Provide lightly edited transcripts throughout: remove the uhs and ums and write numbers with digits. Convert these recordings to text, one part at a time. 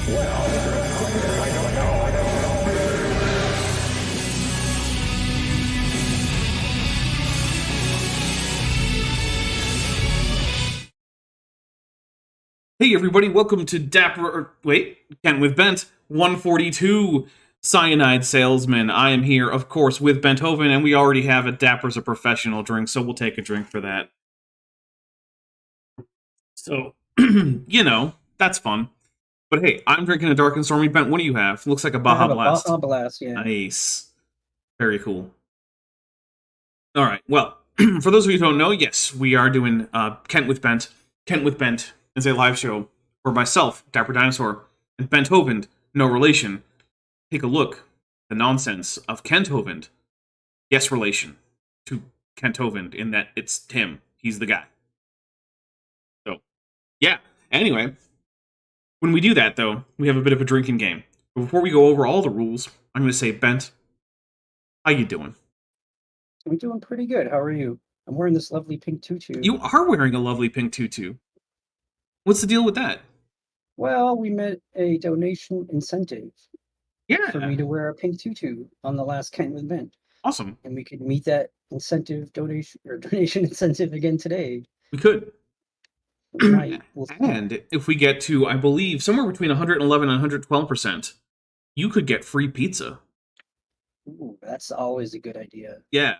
Hey everybody, welcome to Kent with Bent 142 Cyanide Salesman. I am here, of course, with Bent Hovind, and we already have a Dapper's a Professional drink, so we'll take a drink for that. So, that's fun. But hey, I'm drinking a Dark and Stormy. Bent, what do you have? Looks like a Baja Blast. Baja Blast, yeah. Nice. Very cool. Alright, well, for those of you who don't know, yes, we are doing Kent with Bent. Kent with Bent is a live show where myself, Bird-dinosaur, and Bent Hovind, no relation, take a look at the nonsense of Kent Hovind. Yes, relation to Kent Hovind in that it's him. He's the guy. So, yeah. Anyway, when we do that, though, we have a bit of a drinking game. But before we go over all the rules, I'm going to say, Bent, how you doing? I'm doing pretty good. How are you? I'm wearing this lovely pink tutu. You are wearing a lovely pink tutu. What's the deal with that? Well, we met a donation incentive. Yeah. For me to wear a pink tutu on the last Kent with Bent. Awesome. And we could meet that donation incentive again today. We could. We'll and if we get to, I believe, somewhere between 111 and 112%, you could get free pizza. Ooh, that's always a good idea. Yeah.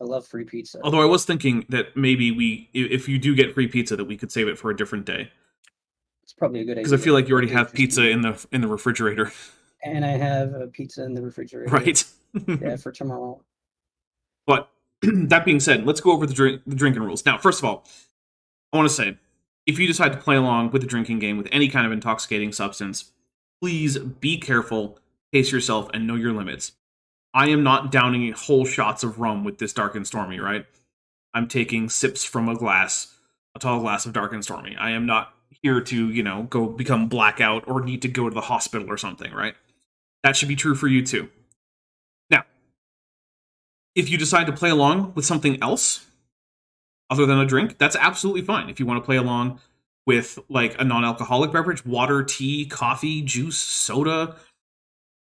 I love free pizza. Although I was thinking that maybe if you do get free pizza, that we could save it for a different day. It's probably a good idea. Because I feel like you already have pizza in the refrigerator. And I have a pizza in the refrigerator. Right. Yeah, for tomorrow. But that being said, let's go over the drinking rules. Now, first of all, I want to say, if you decide to play along with the drinking game with any kind of intoxicating substance, please be careful, pace yourself, and know your limits. I am not downing whole shots of rum with this Dark and Stormy, right? I'm taking sips from a tall glass of Dark and Stormy. I am not here to, go become blackout or need to go to the hospital or something, right? That should be true for you too. Now, if you decide to play along with something else other than a drink, that's absolutely fine. If you want to play along with like a non-alcoholic beverage, water, tea, coffee, juice, soda,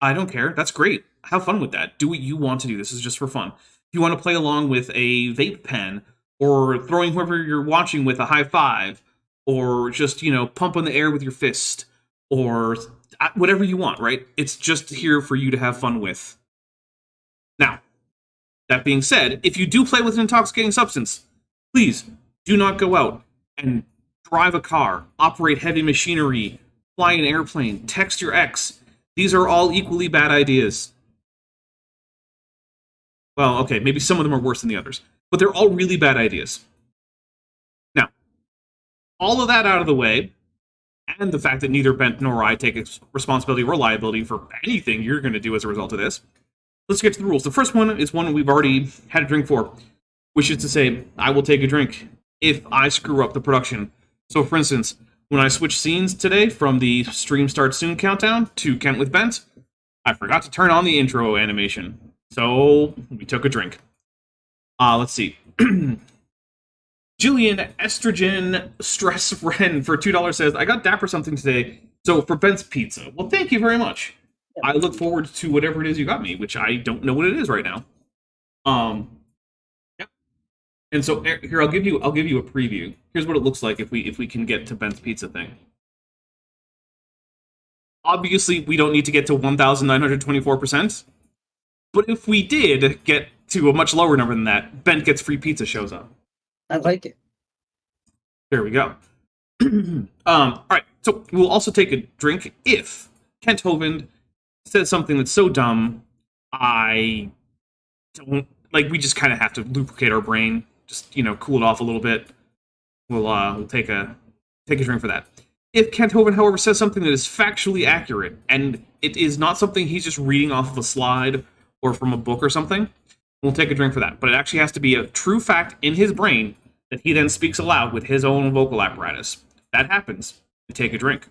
I don't care. That's great. Have fun with that. Do what you want to do. This is just for fun. If you want to play along with a vape pen or throwing whoever you're watching with a high five or just, pump in the air with your fist or whatever you want, right? It's just here for you to have fun with. Now, that being said, if you do play with an intoxicating substance, please do not go out and drive a car, operate heavy machinery, fly an airplane, text your ex. These are all equally bad ideas. Well, okay, maybe some of them are worse than the others, but they're all really bad ideas. Now, all of that out of the way, and the fact that neither Bent nor I take responsibility or liability for anything you're going to do as a result of this, let's get to the rules. The first one is one we've already had a drink for, which is to say, I will take a drink if I screw up the production. So, for instance, when I switched scenes today from the Stream Starts Soon countdown to Kent with Bent, I forgot to turn on the intro animation. So, we took a drink. Let's see. Jillian Estrogen Stress Friend for $2 says, I got Dapper something today, so for Bent's Pizza. Well, thank you very much. I look forward to whatever it is you got me, which I don't know what it is right now. Yeah. And so here, I'll give you a preview. Here's what it looks like if we can get to Bent's Pizza thing. Obviously, we don't need to get to 1,924%. But if we did get to a much lower number than that, Bent Gets Free Pizza shows up. I like it. There we go. Alright, so we'll also take a drink if Kent Hovind says something that's so dumb, I don't... we just kind of have to lubricate our brain. Just, cool it off a little bit. We'll take a drink for that. If Kent Hovind, however, says something that is factually accurate, and it is not something he's just reading off of a slide or from a book or something, we'll take a drink for that. But it actually has to be a true fact in his brain that he then speaks aloud with his own vocal apparatus. If that happens, we take a drink.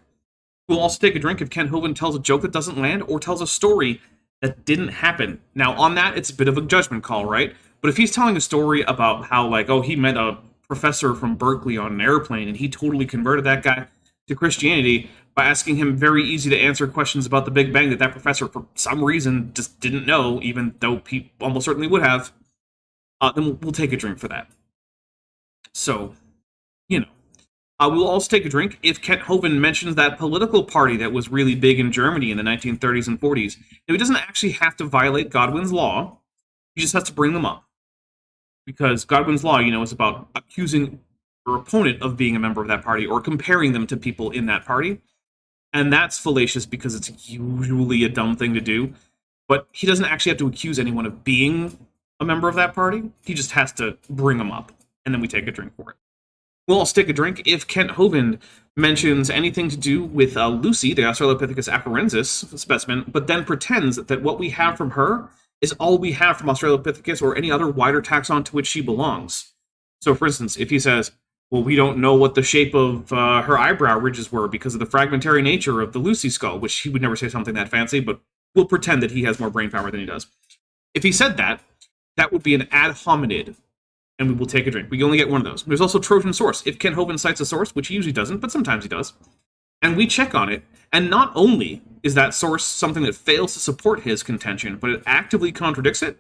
We'll also take a drink if Kent Hovind tells a joke that doesn't land or tells a story that didn't happen. Now, on that, it's a bit of a judgment call, right? But if he's telling a story about how, he met a professor from Berkeley on an airplane and he totally converted that guy to Christianity, by asking him very easy to answer questions about the Big Bang that professor, for some reason, just didn't know, even though he almost certainly would have, then we'll take a drink for that. So, you know. We'll also take a drink if Kent Hovind mentions that political party that was really big in Germany in the 1930s and 40s. Now, he doesn't actually have to violate Godwin's law. He just has to bring them up. Because Godwin's law, is about accusing your opponent of being a member of that party or comparing them to people in that party. And that's fallacious because it's usually a dumb thing to do. But he doesn't actually have to accuse anyone of being a member of that party. He just has to bring them up. And then we take a drink for it. We'll also take a drink if Kent Hovind mentions anything to do with Lucy, the Australopithecus afarensis specimen, but then pretends that what we have from her is all we have from Australopithecus or any other wider taxon to which she belongs. So, for instance, if he says, well, we don't know what the shape of her eyebrow ridges were because of the fragmentary nature of the Lucy skull, which he would never say something that fancy, but we'll pretend that he has more brain power than he does. If he said that, that would be an ad hominid, and we will take a drink. We only get one of those. There's also Trojan source. If Kent Hovind cites a source, which he usually doesn't, but sometimes he does, and we check on it, and not only is that source something that fails to support his contention, but it actively contradicts it,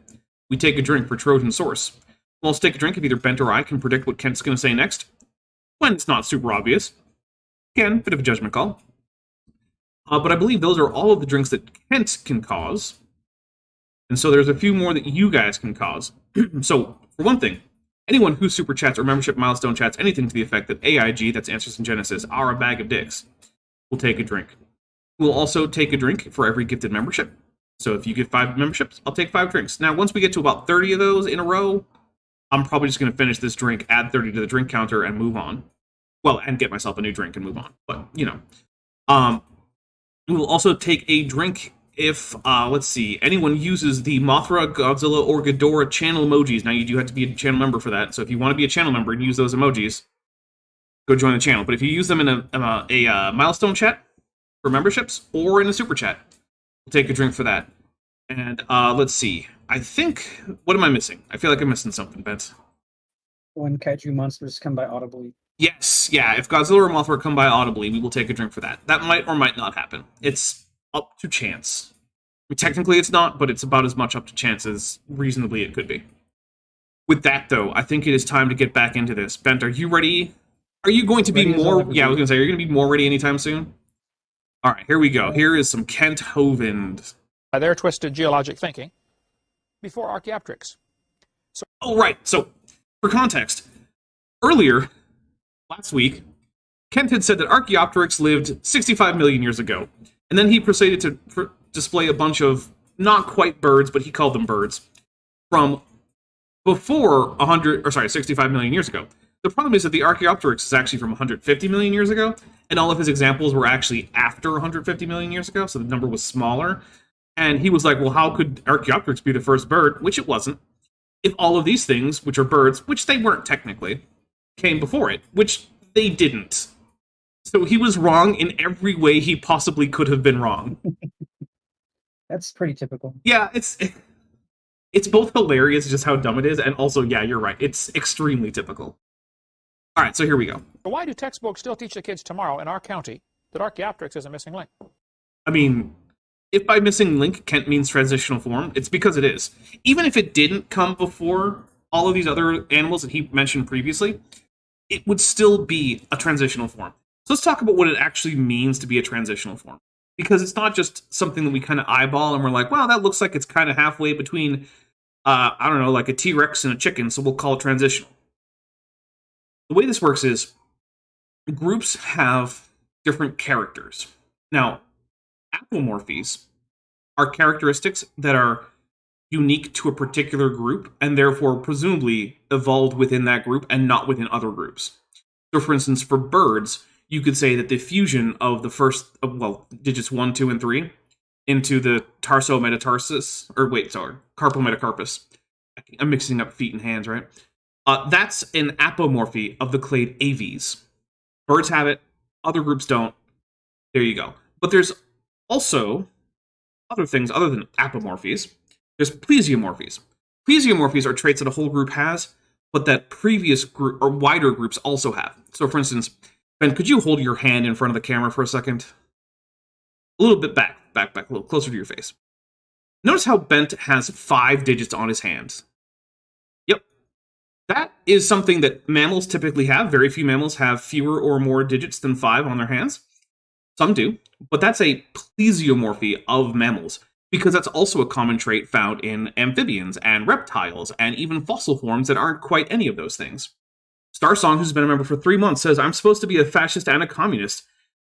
we take a drink for Trojan source. We'll also take a drink if either Bent or I can predict what Kent's going to say next, when it's not super obvious. Again, bit of a judgment call. But I believe those are all of the drinks that Kent can cause, and so there's a few more that you guys can cause. So, for one thing, anyone who super chats or membership milestone chats anything to the effect that AIG, that's Answers in Genesis, are a bag of dicks, will take a drink. We'll also take a drink for every gifted membership. So if you get 5 memberships, I'll take 5 drinks. Now, once we get to about 30 of those in a row, I'm probably just going to finish this drink, add 30 to the drink counter, and move on. Well, and get myself a new drink and move on. But, we will also take a drink if, anyone uses the Mothra, Godzilla, or Ghidorah channel emojis. Now, you do have to be a channel member for that, so if you want to be a channel member and use those emojis, go join the channel. But if you use them in a milestone chat for memberships, or in a super chat, we'll take a drink for that. And, I think, what am I missing? I feel like I'm missing something, Bent. When kaiju monsters come by audibly. Yes, yeah, if Godzilla or Mothra come by audibly, we will take a drink for that. That might or might not happen. It's up to chance. I mean, technically it's not, but it's about as much up to chance as reasonably it could be. With that, though, I think it is time to get back into this. Bent, are you ready? Are you going to be more... Yeah, I was going to say, are you going to be more ready anytime soon? All right, here we go. Here is some Kent Hovind. By their twisted geologic thinking, before Archaeopteryx. So, for context, earlier, last week, Kent had said that Archaeopteryx lived 65 million years ago. And then he proceeded to display a bunch of not quite birds, but he called them birds, from before 65 million years ago. The problem is that the Archaeopteryx is actually from 150 million years ago, and all of his examples were actually after 150 million years ago, so the number was smaller. And he was like, well, how could Archaeopteryx be the first bird, which it wasn't, if all of these things, which are birds, which they weren't technically, came before it, which they didn't. So he was wrong in every way he possibly could have been wrong. That's pretty typical. Yeah, it's both hilarious just how dumb it is, and also, yeah, you're right. It's extremely typical. All right, so here we go. Why do textbooks still teach the kids tomorrow in our county that Archaeopteryx is a missing link? I mean, if by missing link Kent means transitional form, it's because it is. Even if it didn't come before all of these other animals that he mentioned previously, it would still be a transitional form. So let's talk about what it actually means to be a transitional form. Because it's not just something that we kind of eyeball and we're like, wow, that looks like it's kind of halfway between, like a T-Rex and a chicken, so we'll call it transitional. The way this works is groups have different characters. Now, apomorphies are characteristics that are unique to a particular group and therefore presumably evolved within that group and not within other groups. So, for instance, for birds, you could say that the fusion of the first, digits 1, 2, and 3 into the carpometacarpus. I'm mixing up feet and hands, right? That's an apomorphy of the clade Aves. Birds have it, other groups don't. There you go. But there's also other things other than apomorphies. There's plesiomorphies. Plesiomorphies are traits that a whole group has, but that previous group or wider groups also have. So, for instance, Ben, could you hold your hand in front of the camera for a second? A little bit back, a little closer to your face. Notice how Bent has 5 digits on his hand. Yep. That is something that mammals typically have. Very few mammals have fewer or more digits than 5 on their hands. Some do, but that's a plesiomorphy of mammals, because that's also a common trait found in amphibians and reptiles and even fossil forms that aren't quite any of those things. Starsong, who's been a member for 3 months, says, I'm supposed to be a fascist and a communist.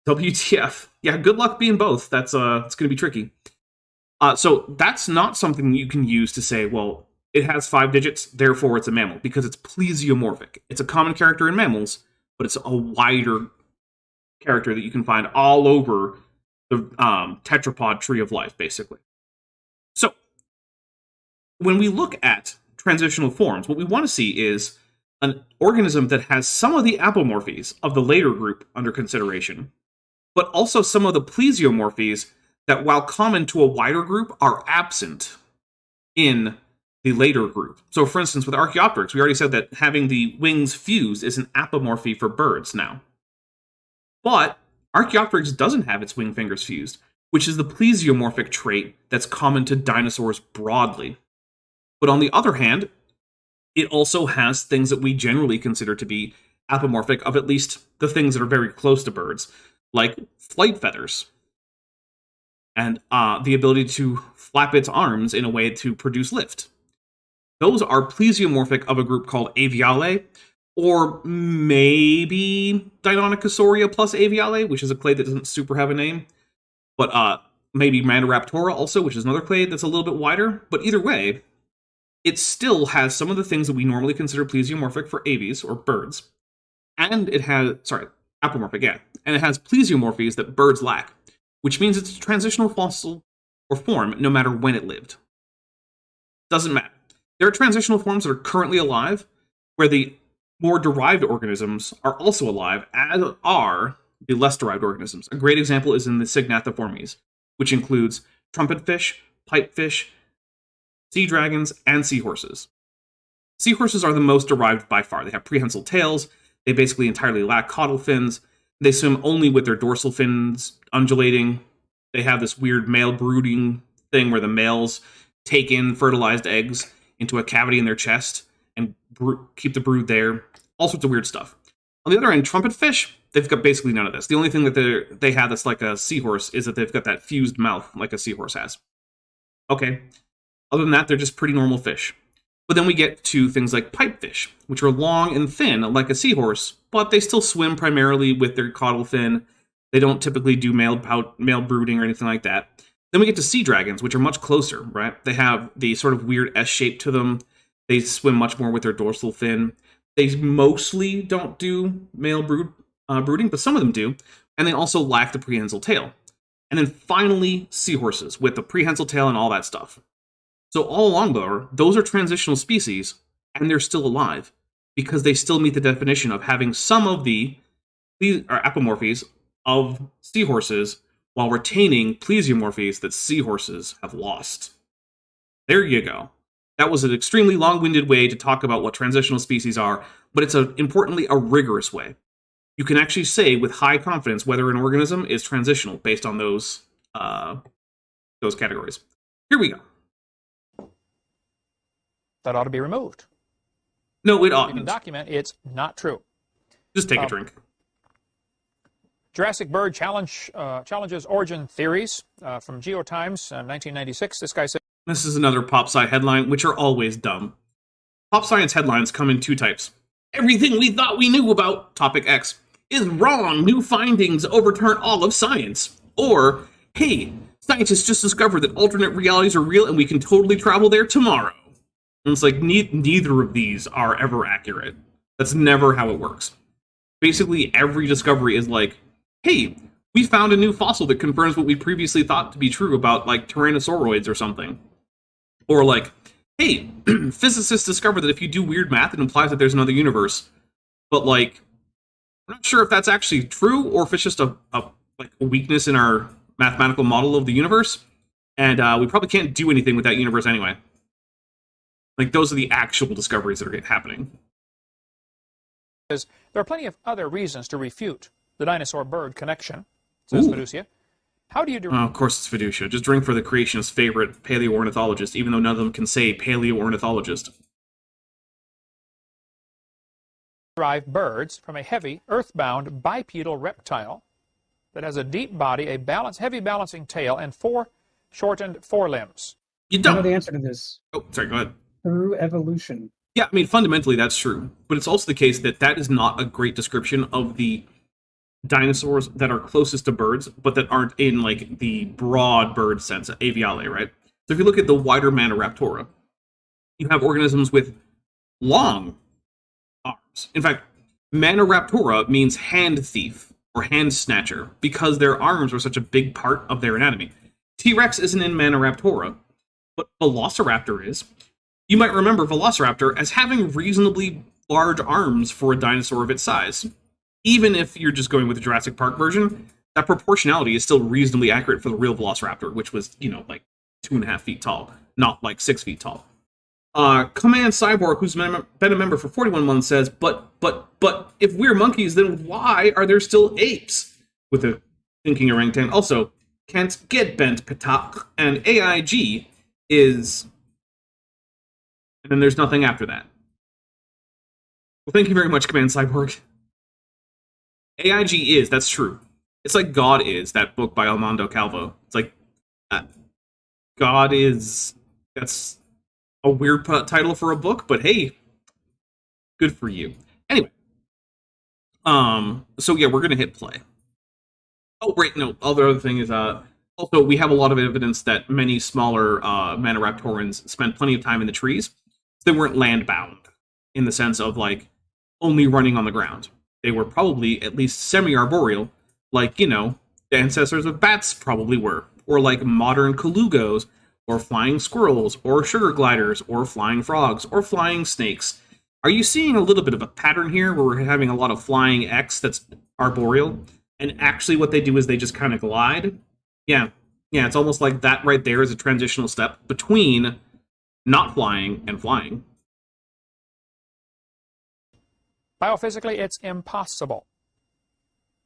WTF. Yeah, good luck being both. That's it's going to be tricky. So that's not something you can use to say, well, it has 5 digits, therefore it's a mammal, because it's plesiomorphic. It's a common character in mammals, but it's a wider character that you can find all over the tetrapod tree of life, basically. So, when we look at transitional forms, what we want to see is an organism that has some of the apomorphies of the later group under consideration, but also some of the plesiomorphies that, while common to a wider group, are absent in the later group. So, for instance, with Archaeopteryx, we already said that having the wings fused is an apomorphy for birds now. But Archaeopteryx doesn't have its wing fingers fused, which is the plesiomorphic trait that's common to dinosaurs broadly. But on the other hand, it also has things that we generally consider to be apomorphic of at least the things that are very close to birds, like flight feathers, and the ability to flap its arms in a way to produce lift. Those are plesiomorphic of a group called Aviale, or maybe Deinonychosauria plus Aviale, which is a clade that doesn't super have a name, but maybe Maniraptora also, which is another clade that's a little bit wider. But either way, it still has some of the things that we normally consider plesiomorphic for aves, or birds. And it has, apomorphic, yeah. And it has plesiomorphies that birds lack, which means it's a transitional fossil or form no matter when it lived. Doesn't matter. There are transitional forms that are currently alive, where the more derived organisms are also alive, as are the less derived organisms. A great example is in the Signathiformes, which includes trumpetfish, pipefish, sea dragons, and seahorses. Seahorses are the most derived by far. They have prehensile tails, they basically entirely lack caudal fins, they swim only with their dorsal fins undulating, they have this weird male brooding thing where the males take in fertilized eggs into a cavity in their chest and keep the brood there. All sorts of weird stuff. On the other end, trumpetfish, they've got basically none of this. The only thing that they have that's like a seahorse is that they've got that fused mouth like a seahorse has. Okay. Other than that, they're just pretty normal fish. But then we get to things like pipefish, which are long and thin like a seahorse, but they still swim primarily with their caudal fin. They don't typically do male brooding or anything like that. Then we get to sea dragons, which are much closer, right? They have the sort of weird S shape to them. They swim much more with their dorsal fin. They mostly don't do male brooding, but some of them do. And they also lack the prehensile tail. And then finally, seahorses with the prehensile tail and all that stuff. So all along, though, those are transitional species, and they're still alive, because they still meet the definition of having some of the apomorphies of seahorses while retaining plesiomorphies that seahorses have lost. There you go. That was an extremely long-winded way to talk about what transitional species are, but it's importantly a rigorous way. You can actually say with high confidence whether an organism is transitional based on those categories. Here we go. That ought to be removed. No, it You oughtn't. can document it's not true. Just take a drink. Jurassic Bird challenges origin theories from GeoTimes, 1996. This guy said, This is another PopSci headline, which are always dumb. Pop science headlines come in 2 types. Everything we thought we knew about topic X is wrong. New findings overturn all of science. Or, hey, scientists just discovered that alternate realities are real and we can totally travel there tomorrow. And it's like, neither of these are ever accurate. That's never how it works. Basically, every discovery is like, hey, we found a new fossil that confirms what we previously thought to be true about, like, tyrannosauroids or something. Or like, hey, physicists discovered that if you do weird math, it implies that there's another universe. But, like, I'm not sure if that's actually true, or if it's just a weakness in our mathematical model of the universe. And we probably can't do anything with that universe anyway. Like, those are the actual discoveries that are happening. there are plenty of other reasons to refute the dinosaur-bird connection, says Medusia. How do you Of course it's fiducia. Just drink for the creationist favorite paleoornithologist, even though none of them can say paleoornithologist. derive birds from a heavy, earthbound bipedal reptile that has a deep body, a heavy balancing tail, and 4 shortened forelimbs? You I know don't. the answer to this. Oh, sorry, go ahead. Through evolution. Yeah, I mean, fundamentally that's true. But it's also the case that that is not a great description of the dinosaurs that are closest to birds, but that aren't in, like, the broad bird sense, aviale, right? So if you look at the wider Maniraptora, you have organisms with long arms. In fact, Maniraptora means hand thief or hand snatcher because their arms are such a big part of their anatomy. T-Rex isn't in Maniraptora, but Velociraptor is. You might remember Velociraptor as having reasonably large arms for a dinosaur of its size. Even if you're just going with the Jurassic Park version, that proportionality is still reasonably accurate for the real Velociraptor, which was, like 2.5 feet tall, not like 6 feet tall. Command Cyborg, who's been a member for 41 months, says, but if we're monkeys, then why are there still apes? With a thinking orangutan. Also, can't get bent patak, and AIG is... And then there's nothing after that. Well, thank you very much, Command Cyborg. AIG is, that's true. It's like God Is, that book by Armando Calvo. It's like, God is... That's a weird title for a book, but hey, good for you. Anyway. So yeah, we're gonna hit play. Oh, right, no, other thing is, also, we have a lot of evidence that many smaller Maniraptorans spent plenty of time in the trees. They weren't land-bound, in the sense of, like, only running on the ground. They were probably at least semi-arboreal, like, the ancestors of bats probably were, or like modern colugos, or flying squirrels, or sugar gliders, or flying frogs, or flying snakes. Are you seeing a little bit of a pattern here, where we're having a lot of flying X that's arboreal, and actually what they do is they just kind of glide? Yeah, it's almost like that right there is a transitional step between not flying and flying. Biophysically, it's impossible.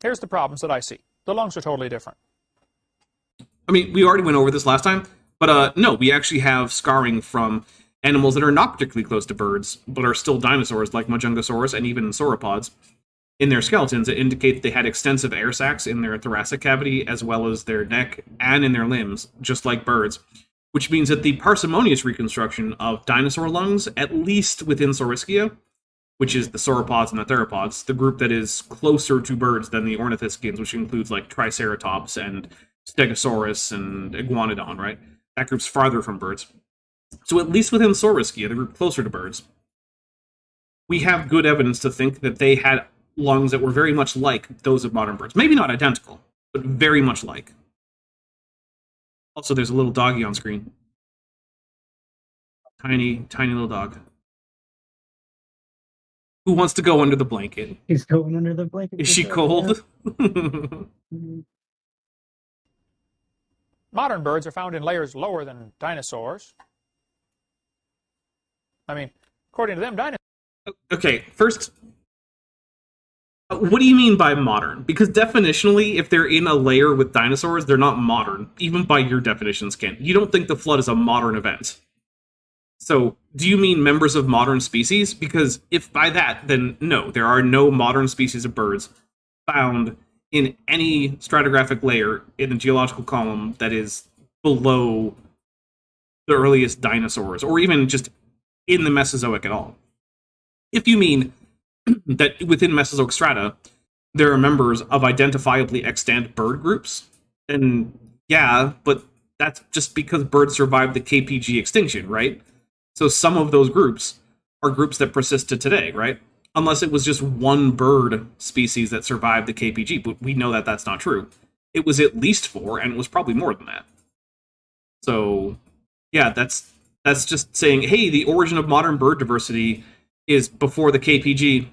Here's the problems that I see. The lungs are totally different. I mean, we already went over this last time, but no, we actually have scarring from animals that are not particularly close to birds, but are still dinosaurs, like Majungasaurus and even sauropods. In their skeletons, it indicates they had extensive air sacs in their thoracic cavity, as well as their neck and in their limbs, just like birds, which means that the parsimonious reconstruction of dinosaur lungs, at least within Saurischia, which is the sauropods and the theropods, the group that is closer to birds than the ornithischians, which includes like Triceratops and Stegosaurus and Iguanodon, right? That group's farther from birds. So at least within Saurischia, the group closer to birds, we have good evidence to think that they had lungs that were very much like those of modern birds. Maybe not identical, but very much like. Also, there's a little doggy on screen. Tiny little dog. Who wants to go under the blanket? He's going under the blanket. Is she cold? Modern birds are found in layers lower than dinosaurs. I mean, according to them, dinosaurs... Okay, first, what do you mean by modern? Because definitionally, if they're in a layer with dinosaurs, they're not modern, even by your definitions, Ken. You don't think the flood is a modern event. So, do you mean members of modern species? Because if by that, then no, there are no modern species of birds found in any stratigraphic layer in the geological column that is below the earliest dinosaurs, or even just in the Mesozoic at all. If you mean that within Mesozoic strata, there are members of identifiably extant bird groups, then yeah, but that's just because birds survived the KPG extinction, right? So some of those groups are groups that persist to today, right? Unless it was just one bird species that survived the KPG, but we know that that's not true. It was at least 4, and it was probably more than that. So, yeah, that's just saying, hey, the origin of modern bird diversity is before the KPG.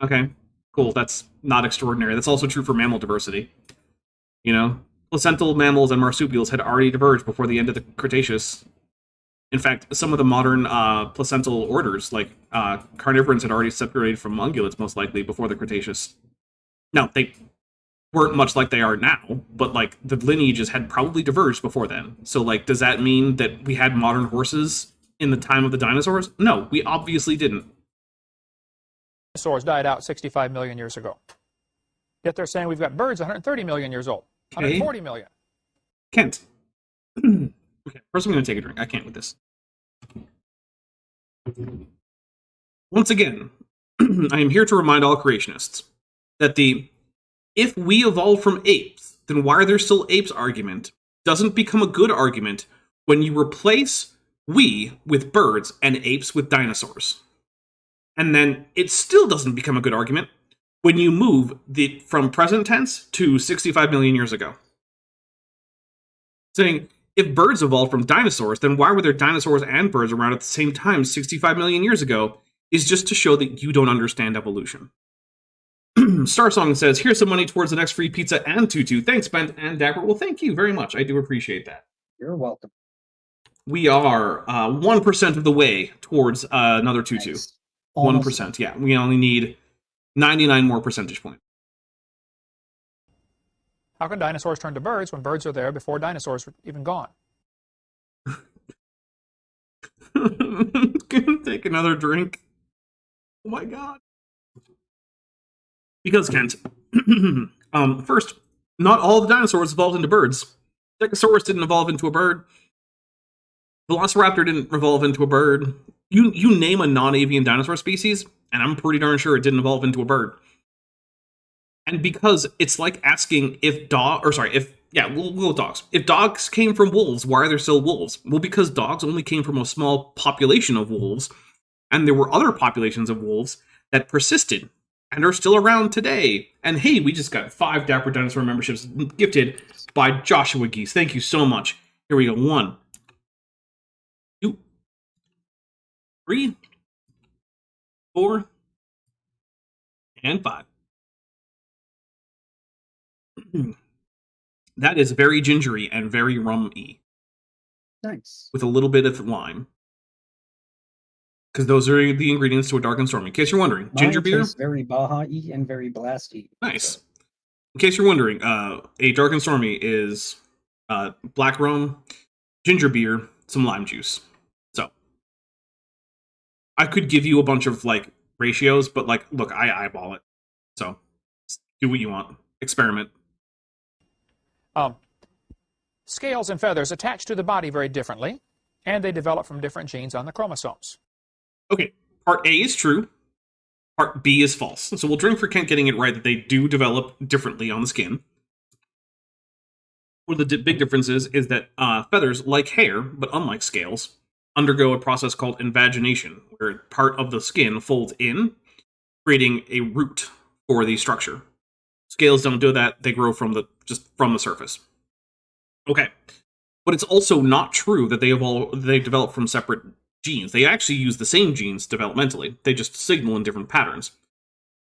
Okay, cool, that's not extraordinary. That's also true for mammal diversity. Placental mammals and marsupials had already diverged before the end of the Cretaceous. In fact, some of the modern placental orders, like carnivorans, had already separated from ungulates, most likely, before the Cretaceous. No, they weren't much like they are now, but like the lineages had probably diverged before then. So like, does that mean that we had modern horses in the time of the dinosaurs? No, we obviously didn't. Dinosaurs died out 65 million years ago. Yet they're saying we've got birds 130 million years old, 140 million. Kent. Okay, first I'm going to take a drink. I can't with this. Once again, I am here to remind all creationists that if we evolved from apes, then why are there still apes argument doesn't become a good argument when you replace we with birds and apes with dinosaurs. And then it still doesn't become a good argument when you move from present tense to 65 million years ago. Saying, if birds evolved from dinosaurs, then why were there dinosaurs and birds around at the same time 65 million years ago, is just to show that you don't understand evolution. Starsong says, here's some money towards the next free pizza and tutu. Thanks, Ben and Dapper. Well, thank you very much. I do appreciate that. You're welcome. We are 1% of the way towards another tutu. Nice. 1%, yeah. We only need 99 more percentage points. How can dinosaurs turn to birds when birds are there before dinosaurs were even gone? Can take another drink. Oh my god. Because, Kent, first, not all the dinosaurs evolved into birds. Stegosaurus didn't evolve into a bird. Velociraptor didn't evolve into a bird. You name a non-avian dinosaur species, and I'm pretty darn sure it didn't evolve into a bird. And because it's like asking if we'll go with dogs. If dogs came from wolves, why are there still wolves? Well, because dogs only came from a small population of wolves, and there were other populations of wolves that persisted and are still around today. And hey, we just got 5 Dapper Dinosaur memberships gifted by Joshua Geese. Thank you so much. Here we go. 1, 2, 3, 4, and 5. That is very gingery and very rum-y. Nice. With a little bit of lime. Because those are the ingredients to a dark and stormy. In case you're wondering, ginger beer. Very Baja-y and very blasty. Nice. So. In case you're wondering, a dark and stormy is black rum, ginger beer, some lime juice. So I could give you a bunch of like ratios, but like, look, I eyeball it. So do what you want. Experiment. Scales and feathers attach to the body very differently, and they develop from different genes on the chromosomes. Okay, part A is true. Part B is false. So we'll drink for Kent getting it right that they do develop differently on the skin. One of the big differences is that feathers, like hair, but unlike scales, undergo a process called invagination, where part of the skin folds in, creating a root for the structure. Scales don't do that; they grow from the surface. Okay, but it's also not true that they develop from separate genes. They actually use the same genes developmentally. They just signal in different patterns.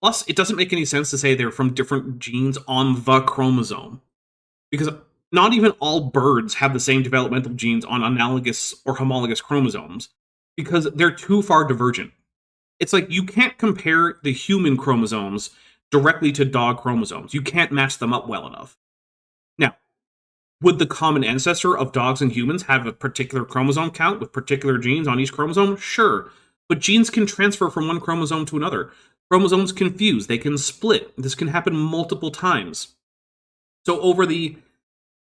Plus, it doesn't make any sense to say they're from different genes on the chromosome, because not even all birds have the same developmental genes on analogous or homologous chromosomes, because they're too far divergent. It's like you can't compare the human chromosomes directly to dog chromosomes. You can't match them up well enough. Now, would the common ancestor of dogs and humans have a particular chromosome count with particular genes on each chromosome? Sure. But genes can transfer from one chromosome to another. Chromosomes can fuse. They can split. This can happen multiple times. So over the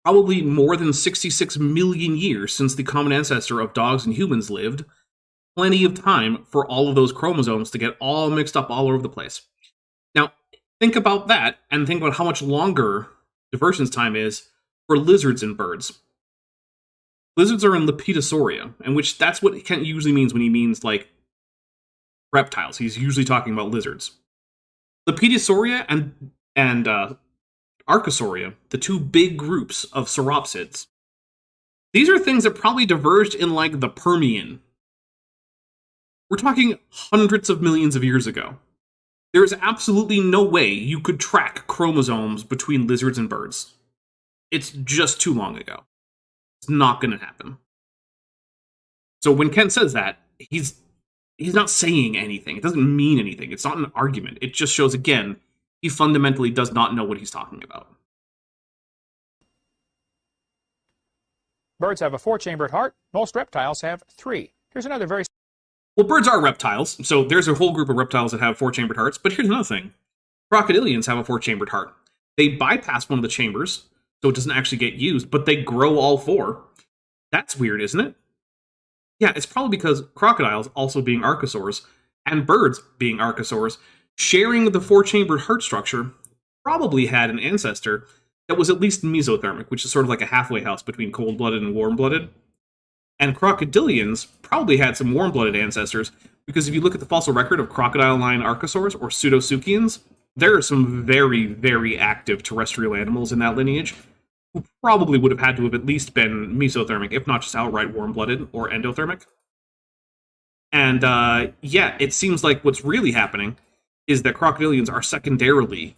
probably more than 66 million years since the common ancestor of dogs and humans lived, plenty of time for all of those chromosomes to get all mixed up all over the place. Now, think about that, and think about how much longer divergence time is for lizards and birds. Lizards are in Lepidosauria, and that's what Kent usually means when he means, like, reptiles. He's usually talking about lizards. Lepidosauria and Archosauria, the two big groups of sauropsids, these are things that probably diverged in, like, the Permian. We're talking hundreds of millions of years ago. There is absolutely no way you could track chromosomes between lizards and birds. It's just too long ago. It's not going to happen. So when Kent says that, he's not saying anything. It doesn't mean anything. It's not an argument. It just shows, again, he fundamentally does not know what he's talking about. Birds have a 4-chambered heart. Most reptiles have 3. Here's another very... Well, birds are reptiles, so there's a whole group of reptiles that have 4-chambered hearts, but here's another thing. Crocodilians have a 4-chambered heart. They bypass one of the chambers, so it doesn't actually get used, but they grow all 4. That's weird, isn't it? Yeah, it's probably because crocodiles, also being archosaurs, and birds, being archosaurs, sharing the 4-chambered heart structure, probably had an ancestor that was at least mesothermic, which is sort of like a halfway house between cold-blooded and warm-blooded. And crocodilians probably had some warm-blooded ancestors, because if you look at the fossil record of crocodile-line archosaurs, or pseudosuchians, there are some very, very active terrestrial animals in that lineage who probably would have had to have at least been mesothermic, if not just outright warm-blooded or endothermic. And, yeah, it seems like what's really happening is that crocodilians are secondarily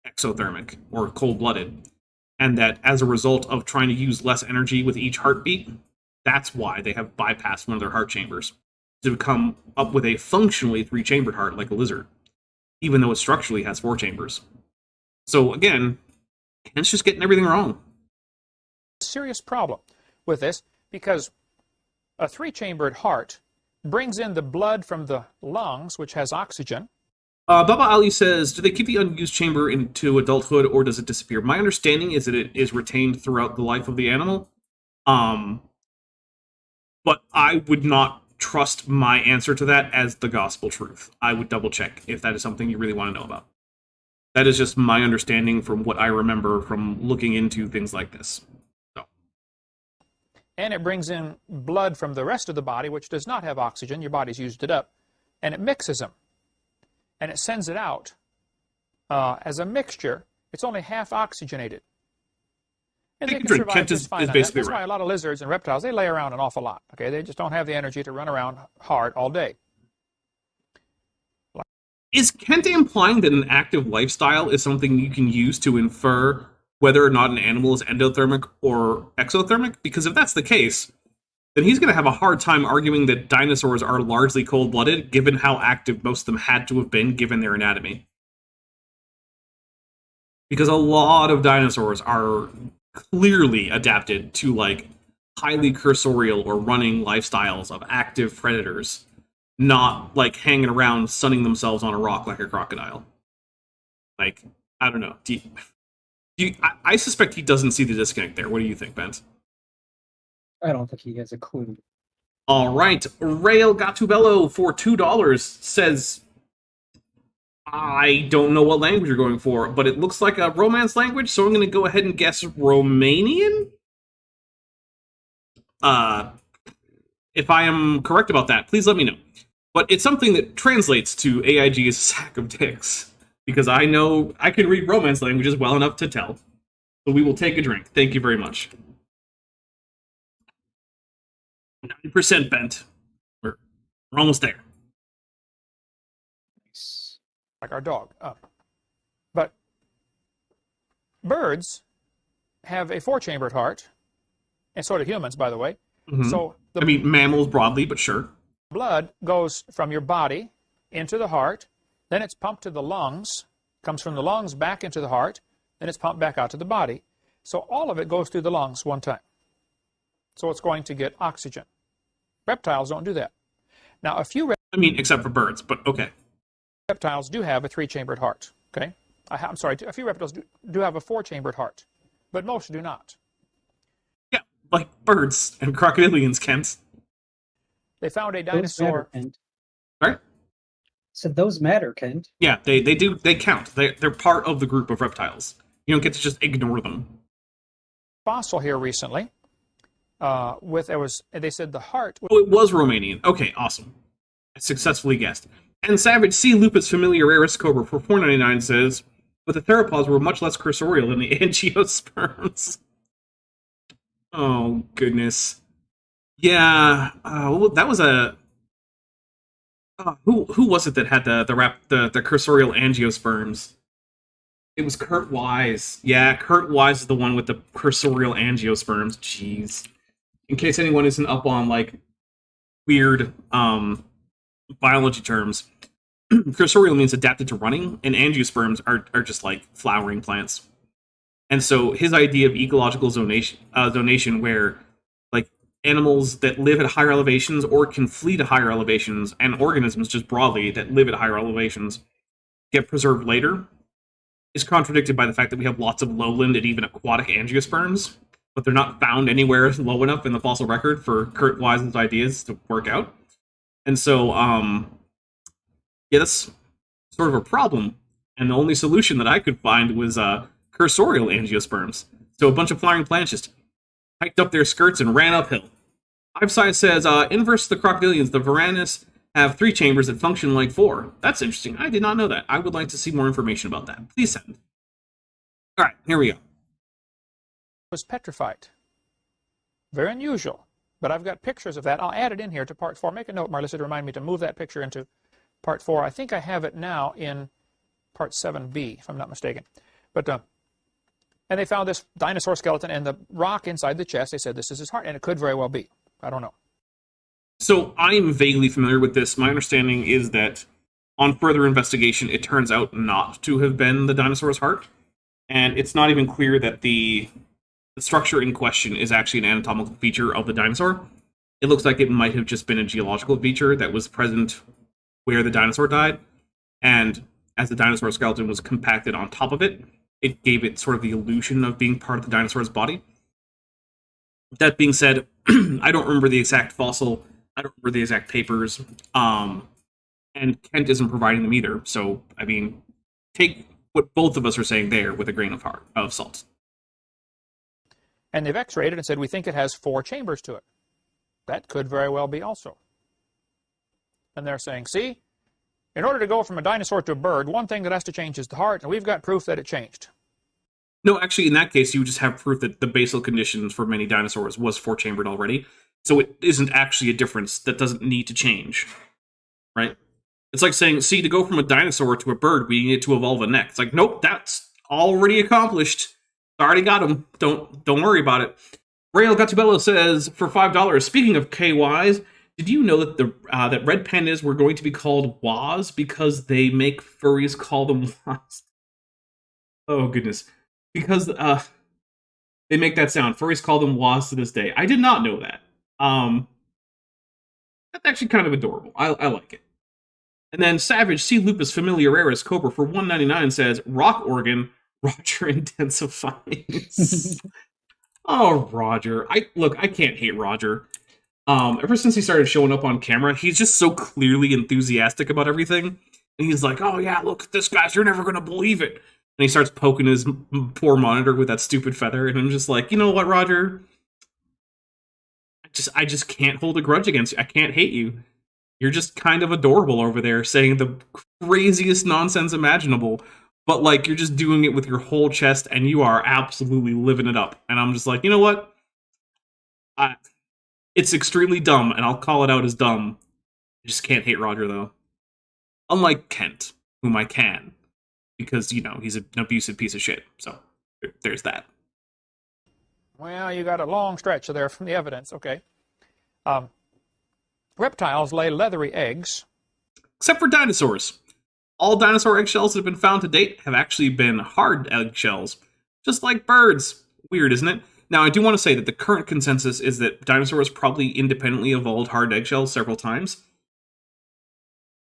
exothermic, or cold-blooded, and that as a result of trying to use less energy with each heartbeat, that's why they have bypassed one of their heart chambers, to come up with a functionally 3-chambered heart like a lizard, even though it structurally has 4 chambers. So, again, Kent's just getting everything wrong. Serious problem with this, because a 3-chambered heart brings in the blood from the lungs, which has oxygen. Baba Ali says, do they keep the unused chamber into adulthood, or does it disappear? My understanding is that it is retained throughout the life of the animal. But I would not trust my answer to that as the gospel truth. I would double check if that is something you really want to know about. That is just my understanding from what I remember from looking into things like this. So. And it brings in blood from the rest of the body, which does not have oxygen. Your body's used it up. And it mixes them. And it sends it out as a mixture. It's only half oxygenated. And they can survive Kent just is fine on that. basically That's why a lot of lizards and reptiles, they lay around an awful lot. Okay, they just don't have the energy to run around hard all day. Is Kent implying that an active lifestyle is something you can use to infer whether or not an animal is endothermic or exothermic? Because if that's the case, then he's going to have a hard time arguing that dinosaurs are largely cold-blooded, given how active most of them had to have been given their anatomy. Because a lot of dinosaurs are clearly adapted to, like, highly cursorial or running lifestyles of active predators, not, like, hanging around sunning themselves on a rock like a crocodile. Like, I don't know. I suspect he doesn't see the disconnect there. What do you think, Bent? I don't think he has a clue. All right, Rail Gatubello for $2 says, I don't know what language you're going for, but it looks like a Romance language, so I'm going to go ahead and guess Romanian? If I am correct about that, please let me know. But it's something that translates to AIG as a sack of dicks, because I know I can read Romance languages well enough to tell. So we will take a drink. Thank you very much. 90% bent. We're almost there. Like our dog. But birds have a 4-chambered heart, and so do humans, by the way. Mm-hmm. So I mean, mammals broadly, but sure. Blood goes from your body into the heart, then it's pumped to the lungs, comes from the lungs back into the heart, then it's pumped back out to the body. So all of it goes through the lungs one time. So it's going to get oxygen. Reptiles don't do that. Now, a few except for birds, but okay. reptiles do have a 3-chambered heart. Okay, I'm sorry, a few reptiles do have a 4-chambered heart, but most do not. Yeah, like birds and crocodilians, Kent. They found a Those dinosaur. matter, Kent. Right? So those matter, Kent. Yeah, they do. They count. They're part of the group of reptiles. You don't get to just ignore them. Fossil here recently. They said the heart. Oh, it was Romanian. Okay, awesome. I successfully guessed. And Savage C. Lupus Familiaris Cobra for $4.99 says, but the theropods were much less cursorial than the angiosperms. Oh, goodness. Yeah, that was a... who was it that had the cursorial angiosperms? It was Kurt Wise. Yeah, Kurt Wise is the one with the cursorial angiosperms. Jeez. In case anyone isn't up on, like, weird biology terms, cursorial means adapted to running, and angiosperms are just like flowering plants. And so his idea of ecological zonation, where like animals that live at higher elevations or can flee to higher elevations, and organisms just broadly that live at higher elevations get preserved later, is contradicted by the fact that we have lots of lowland and even aquatic angiosperms, but they're not found anywhere low enough in the fossil record for Kurt Wise's ideas to work out. And so, yeah, that's sort of a problem. And the only solution that I could find was cursorial angiosperms. So a bunch of flying plants just hiked up their skirts and ran uphill. Livescience says, inverse to the crocodilians, the varanus have 3 chambers that function like 4. That's interesting. I did not know that. I would like to see more information about that. Please send. All right, here we go. Was petrified. Very unusual, but I've got pictures of that. I'll add it in here to part 4. Make a note, Marlissa, to remind me to move that picture into part 4. I think I have it now in part 7b, if I'm not mistaken. But and they found this dinosaur skeleton and the rock inside the chest. They said this is his heart, and it could very well be. I don't know. So I am vaguely familiar with this. My understanding is that on further investigation, it turns out not to have been the dinosaur's heart, and it's not even clear that the structure in question is actually an anatomical feature of the dinosaur. It looks like it might have just been a geological feature that was present where the dinosaur died, and as the dinosaur skeleton was compacted on top of it, it gave it sort of the illusion of being part of the dinosaur's body. That being said, I don't remember the exact fossil, I don't remember the exact papers, and Kent isn't providing them either, so, I mean, take what both of us are saying there with a grain of salt. And they've x-rayed it and said, we think it has 4 chambers to it. That could very well be also. And they're saying, see, in order to go from a dinosaur to a bird, one thing that has to change is the heart, and we've got proof that it changed. No, actually, in that case, you would just have proof that the basal conditions for many dinosaurs was 4-chambered already. So it isn't actually a difference that doesn't need to change, right? It's like saying, see, to go from a dinosaur to a bird, we need to evolve a neck. It's like, nope, that's already accomplished. Already got him. Don't worry about it. Rail Gatubello says, for $5, speaking of KYs, did you know that that red pandas were going to be called Waz because they make furries call them Waz? Oh, goodness. Because they make that sound. Furries call them Waz to this day. I did not know that. That's actually kind of adorable. I like it. And then Savage C. Lupus Familiaris Cobra for $1.99 says, rock organ, Roger intensifies. Oh, Roger. I can't hate Roger. Ever since he started showing up on camera, he's just so clearly enthusiastic about everything. And he's like, oh yeah, look at this, guys, you're never going to believe it. And he starts poking his poor monitor with that stupid feather. And I'm just like, you know what, Roger? I just can't hold a grudge against you. I can't hate you. You're just kind of adorable over there saying the craziest nonsense imaginable. But, like, you're just doing it with your whole chest, and you are absolutely living it up. And I'm just like, you know what? It's extremely dumb, and I'll call it out as dumb. I just can't hate Roger, though. Unlike Kent, whom I can. Because, you know, he's an abusive piece of shit. So, there's that. Well, you got a long stretch there from the evidence. Okay. Reptiles lay leathery eggs. Except for dinosaurs. All dinosaur eggshells that have been found to date have actually been hard eggshells. Just like birds. Weird, isn't it? Now, I do want to say that the current consensus is that dinosaurs probably independently evolved hard eggshells several times.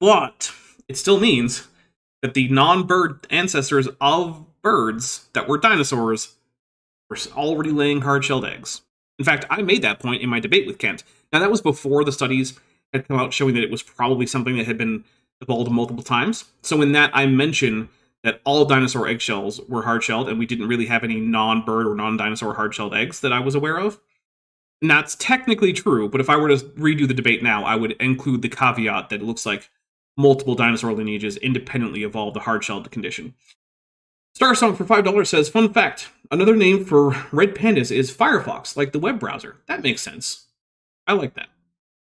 But it still means that the non-bird ancestors of birds that were dinosaurs were already laying hard-shelled eggs. In fact, I made that point in my debate with Kent. Now, that was before the studies had come out showing that it was probably something that had been evolved multiple times. So in that, I mentioned that all dinosaur eggshells were hard-shelled, and we didn't really have any non-bird or non-dinosaur hard-shelled eggs that I was aware of. And that's technically true, but if I were to redo the debate now, I would include the caveat that it looks like multiple dinosaur lineages independently evolved the hard-shelled condition. Starsong for $5 says, fun fact, another name for red pandas is Firefox, like the web browser. That makes sense. I like that.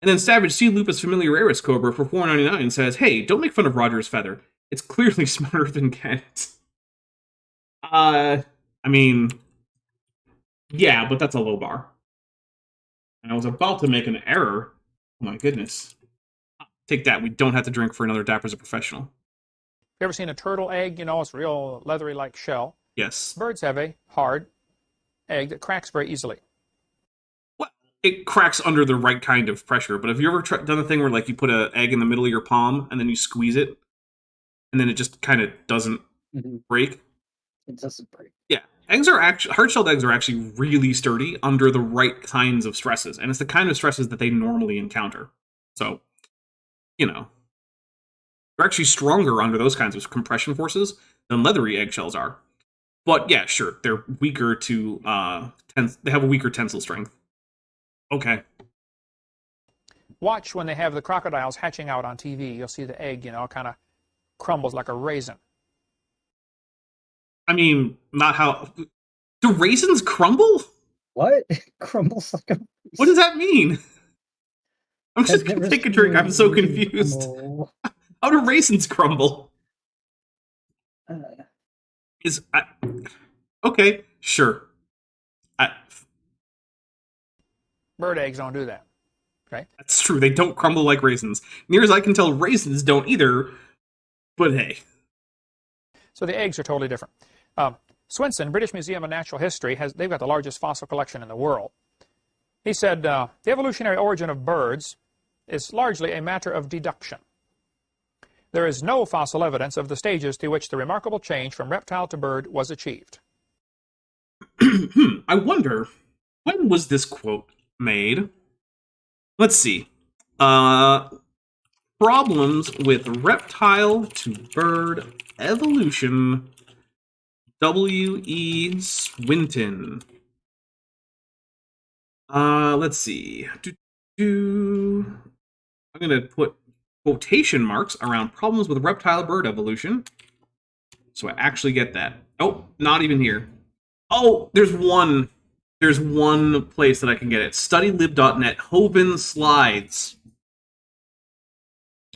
And then Savage C. Lupus Familiaris Cobra for $4.99 says, hey, don't make fun of Roger's feather. It's clearly smarter than Kent. I mean, yeah, but that's a low bar. And I was about to make an error. Oh my goodness. take that. We don't have to drink for another Dapper's a Professional. You ever seen a turtle egg? You know, it's real leathery like shell. Yes. Birds have a hard egg that cracks very easily. Well, it cracks under the right kind of pressure, but have you ever done the thing where like you put an egg in the middle of your palm and then you squeeze it and then it just kind of doesn't break? It doesn't break. Yeah. Eggs are actually, hard-shelled eggs are actually really sturdy under the right kinds of stresses, and it's the kind of stresses that they normally encounter. So, you know, they're actually stronger under those kinds of compression forces than leathery eggshells are. But yeah, sure, they're weaker to they have a weaker tensile strength. Okay. Watch when they have the crocodiles hatching out on TV. You'll see the egg, you know, kind of crumbles like a raisin. I mean, not how... Do raisins crumble? What? Crumbles like a... What does that mean? I'm just going to take a drink. I'm so confused. How do raisins crumble? Okay, sure. Bird eggs don't do that. Okay? That's true. They don't crumble like raisins. Near as I can tell, raisins don't either. But hey. So the eggs are totally different. Swinson, British Museum of Natural History, they've got the largest fossil collection in the world. He said, the evolutionary origin of birds is largely a matter of deduction. There is no fossil evidence of the stages through which the remarkable change from reptile to bird was achieved. I wonder, when was this quote made? Let's see. Problems with reptile to bird evolution. W.E. Swinton. Let's see. I'm going to put quotation marks around problems with reptile bird evolution, so I actually get that. Oh, not even here. Oh, there's one place that I can get it. Studylib.net, Hovind slides.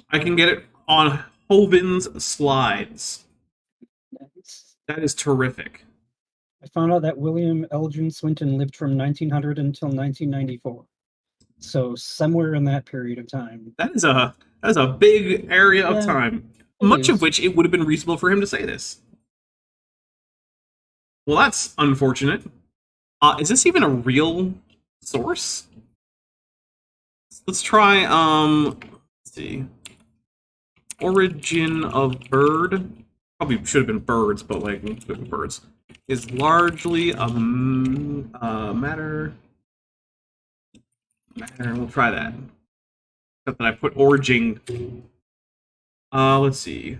I can get it on Hovind's slides. Nice. That is terrific. I found out that William Elgin Swinton lived from 1900 until 1994. So somewhere in that period of time. That is a big area of time. Much of which it would have been reasonable for him to say this. Well, that's unfortunate. Is this even a real source? Let's try, let's see. Origin of bird. Probably should have been birds, but like, birds. Is largely a matter. We'll try that. Except that I put origin. Let's see.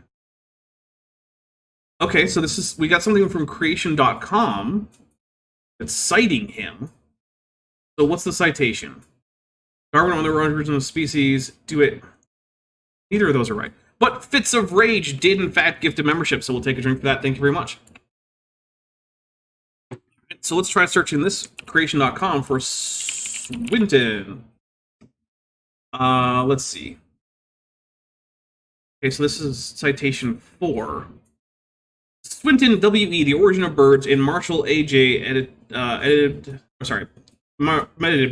Okay, so we got something from creation.com that's citing him. So what's the citation? Darwin on the origin of species, do it. Neither of those are right. But Fits of Rage did in fact gift a membership, so we'll take a drink for that. Thank you very much. So let's try searching this creation.com for Swinton. Let's see. Okay, so this is citation 4. Swinton W.E. The Origin of Birds in Marshall A.J. Edited by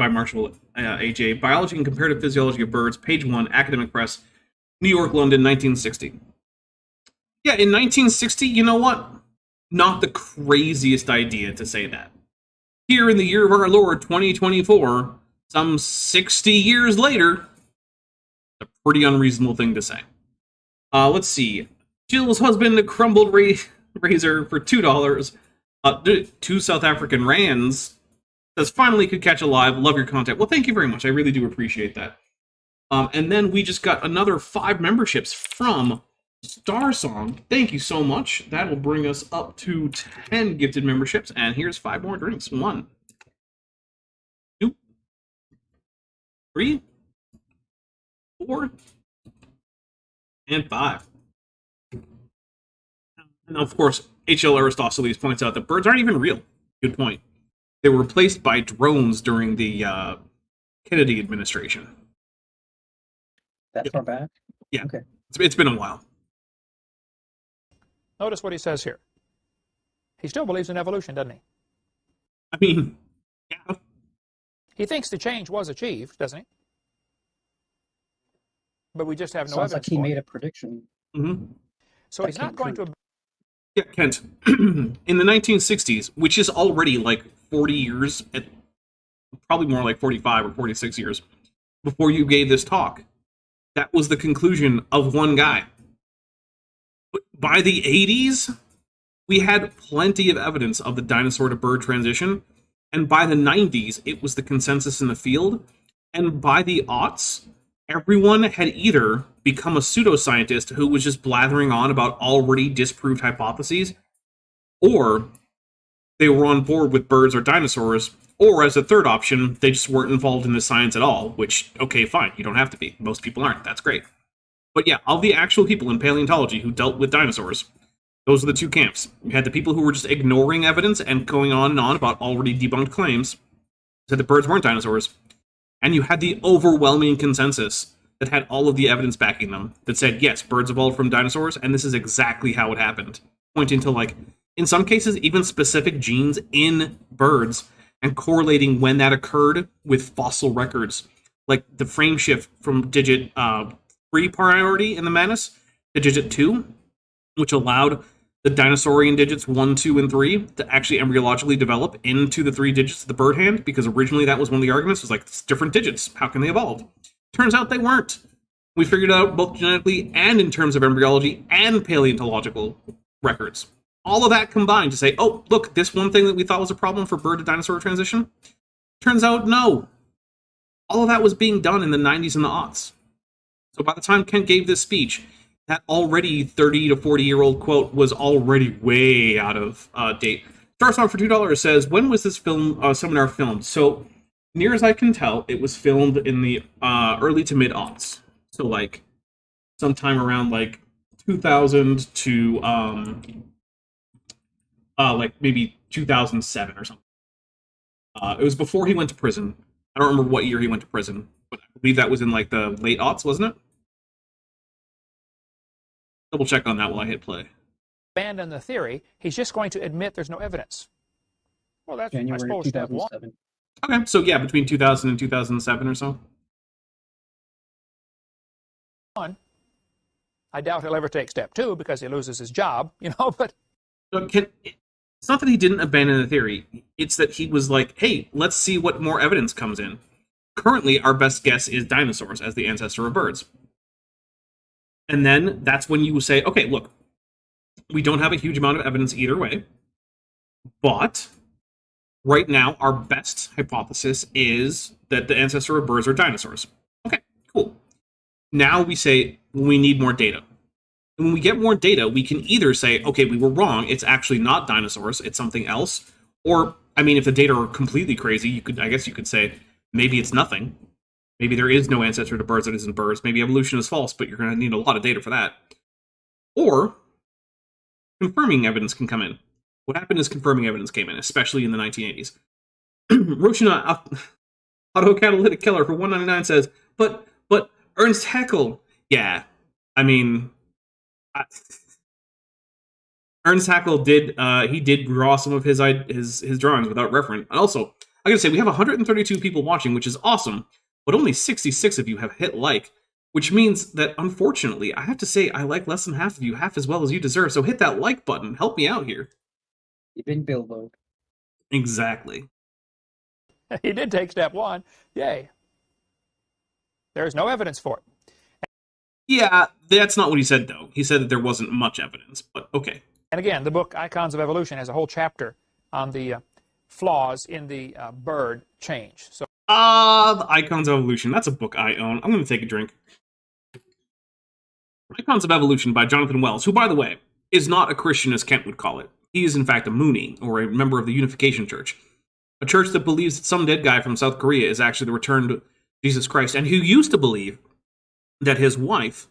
Marshall A.J. Biology and Comparative Physiology of Birds, page 1, Academic Press, New York, London, 1960. Yeah, in 1960, you know what? Not the craziest idea to say that. Here in the year of our Lord, 2024, some 60 years later, it's a pretty unreasonable thing to say. Let's see. Jill's husband, a crumbled razor for $2. 2 South African rands. Says, finally could catch a live. Love your content. Well, thank you very much. I really do appreciate that. And then we just got another 5 memberships from Starsong. Thank you so much. That will bring us up to 10 gifted memberships. And here's 5 more drinks. 1, 2, 3, 4, and 5. And of course, H.L. Aristophanes points out that birds aren't even real. Good point. They were replaced by drones during the Kennedy administration. That far back? Yeah. Okay. It's been a while. Notice what he says here. He still believes in evolution, doesn't he? I mean, yeah. He thinks the change was achieved, doesn't he? but we just have no Sounds evidence like he for made it. a prediction. So that he's not came going true. to. Yeah, Kent. In the 1960s, which is already like 40 years, probably more like 45 or 46 years, before you gave this talk, that was the conclusion of one guy. But by the 80s, we had plenty of evidence of the dinosaur to bird transition, and by the 90s, it was the consensus in the field, and by the aughts, everyone had either become a pseudoscientist who was just blathering on about already disproved hypotheses, or they were on board with birds or dinosaurs, or as a third option, they just weren't involved in the science at all, which, okay, fine, you don't have to be. Most people aren't, that's great. But yeah, of the actual people in paleontology who dealt with dinosaurs, those are the two camps. You had the people who were just ignoring evidence and going on and on about already debunked claims, said the birds weren't dinosaurs, and you had the overwhelming consensus that had all of the evidence backing them that said, yes, birds evolved from dinosaurs, and this is exactly how it happened. Pointing to, like, in some cases, even specific genes in birds and correlating when that occurred with fossil records. Like the frame shift from digit 3 priority in the Manus to digit 2, which allowed the dinosaurian digits 1, 2, and 3 to actually embryologically develop into the 3 digits of the bird hand, because originally that was one of the arguments, was like, it's different digits, how can they evolve? Turns out they weren't. We figured it out both genetically and in terms of embryology and paleontological records. All of that combined to say, oh, look, this one thing that we thought was a problem for bird to dinosaur transition, turns out no. All of that was being done in the 90s and the aughts. So by the time Kent gave this speech, that already 30 to 40-year-old quote was already way out of date. Starsong for $2 says, when was this seminar filmed? So, near as I can tell, it was filmed in the early to mid-aughts. So, like, sometime around, like, 2000 to, like, maybe 2007 or something. It was before he went to prison. I don't remember what year he went to prison, but I believe that was in, like, the late aughts, wasn't it? Double check on that while I hit play. Abandon the theory. He's just going to admit there's no evidence. Well, that's, I January suppose, step one. 2007. Okay, so yeah, between 2000 and 2007 or so. I doubt he'll ever take step 2 because he loses his job, you know, but... It's not that he didn't abandon the theory. It's that he was like, hey, let's see what more evidence comes in. Currently, our best guess is dinosaurs as the ancestor of birds. And then that's when you say, okay, look, we don't have a huge amount of evidence either way, but right now our best hypothesis is that the ancestor of birds are dinosaurs. Okay, cool. Now we say we need more data. And when we get more data, we can either say, okay, we were wrong, it's actually not dinosaurs, it's something else. Or, I mean, if the data are completely crazy, I guess you could say, maybe it's nothing. Maybe there is no ancestor to birds that isn't birds. Maybe evolution is false, but you're going to need a lot of data for that. Or, confirming evidence can come in. What happened is confirming evidence came in, especially in the 1980s. Roshina, Autocatalytic Killer for $1.99 says, but Ernst Haeckel, yeah, I mean, Ernst Haeckel did draw some of his drawings without reference. And also, I gotta say, we have 132 people watching, which is awesome, but only 66 of you have hit like, which means that, unfortunately, I have to say I like less than half of you, half as well as you deserve, so hit that like button, help me out here. You big Bilbo. Exactly. He did take step 1. Yay. There's no evidence for it. Yeah, that's not what he said, though. He said that there wasn't much evidence, but okay. And again, the book Icons of Evolution has a whole chapter on the flaws in the bird change. So, the Icons of Evolution. That's a book I own. I'm going to take a drink. Icons of Evolution by Jonathan Wells, who, by the way, is not a Christian as Kent would call it. He is, in fact, a Mooney, or a member of the Unification Church. A church that believes that some dead guy from South Korea is actually the returned Jesus Christ, and who used to believe that his wife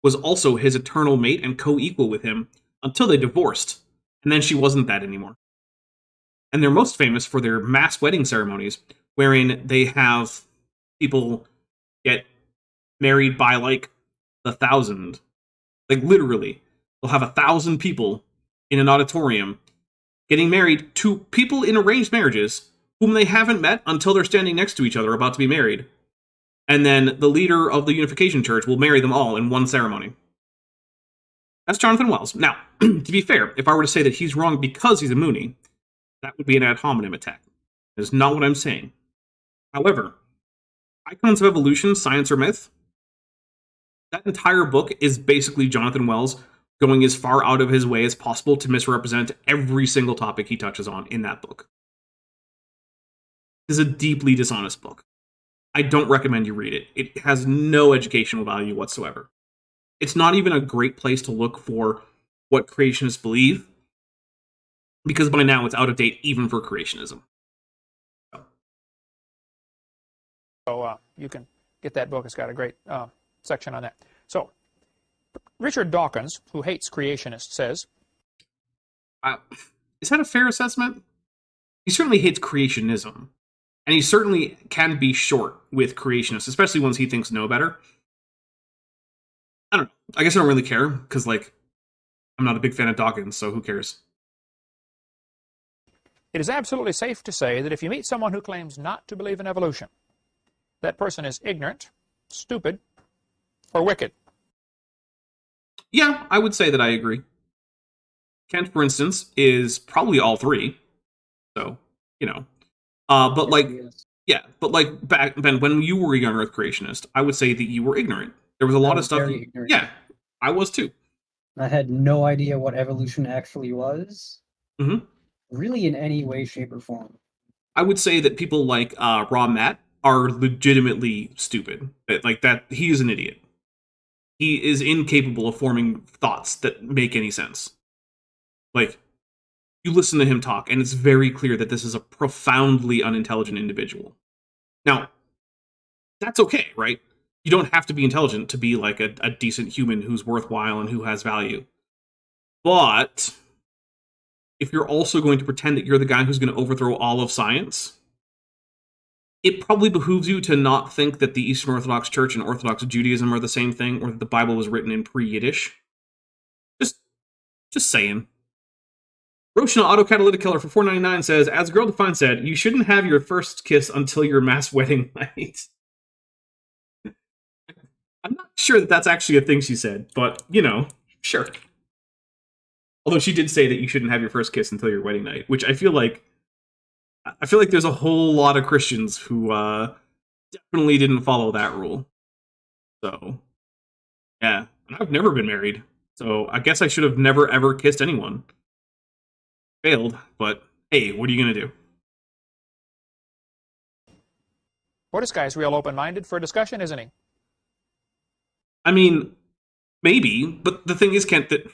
was also his eternal mate and co-equal with him until they divorced, and then she wasn't that anymore. And they're most famous for their mass wedding ceremonies, wherein they have people get married by, like, 1,000. Like, literally, they'll have 1,000 people in an auditorium getting married to people in arranged marriages whom they haven't met until they're standing next to each other about to be married. and then the leader of the Unification Church will marry them all in one ceremony. That's Jonathan Wells. Now, to be fair, if I were to say that he's wrong because he's a Mooney, that would be an ad hominem attack. That is not what I'm saying. However, Icons of Evolution, Science or Myth, that entire book is basically Jonathan Wells going as far out of his way as possible to misrepresent every single topic he touches on in that book. This is a deeply dishonest book. I don't recommend you read it. It has no educational value whatsoever. It's not even a great place to look for what creationists believe, because by now it's out of date even for creationism. So you can get that book. It's got a great section on that. So Richard Dawkins, who hates creationists, says... is that a fair assessment? He certainly hates creationism. And he certainly can be short with creationists, especially ones he thinks know better. I don't know. I guess I don't really care, because, like, I'm not a big fan of Dawkins, so who cares? It is absolutely safe to say that if you meet someone who claims not to believe in evolution, that person is ignorant, stupid, or wicked. Yeah, I would say that I agree. Kent, for instance, is probably all three. So, you know. But like, yeah, but like back then when you were a young Earth creationist, I would say that you were ignorant. There was a lot of stuff. Yeah, I was too. I had no idea what evolution actually was. Mm-hmm. Really, in any way, shape, or form. I would say that people like Raw Matt are legitimately stupid. Like that, he is an idiot. He is incapable of forming thoughts that make any sense. Like, you listen to him talk, and it's very clear that this is a profoundly unintelligent individual. Now, that's okay, right? You don't have to be intelligent to be like a decent human who's worthwhile and who has value. But if you're also going to pretend that you're the guy who's going to overthrow all of science, it probably behooves you to not think that the Eastern Orthodox Church and Orthodox Judaism are the same thing, or that the Bible was written in pre-Yiddish. Just saying. Roshna Autocatalytic Killer for $4.99 says, as Girl Defined said, you shouldn't have your first kiss until your mass wedding night. I'm not sure that that's actually a thing she said, but, you know, sure. Although she did say that you shouldn't have your first kiss until your wedding night, which I feel like there's a whole lot of Christians who definitely didn't follow that rule. So, yeah. And I've never been married, so I guess I should have never ever kissed anyone. Failed, but hey, what are you going to do? Well, this guy's real open-minded for a discussion, isn't he? I mean, maybe, but the thing is, Kent, that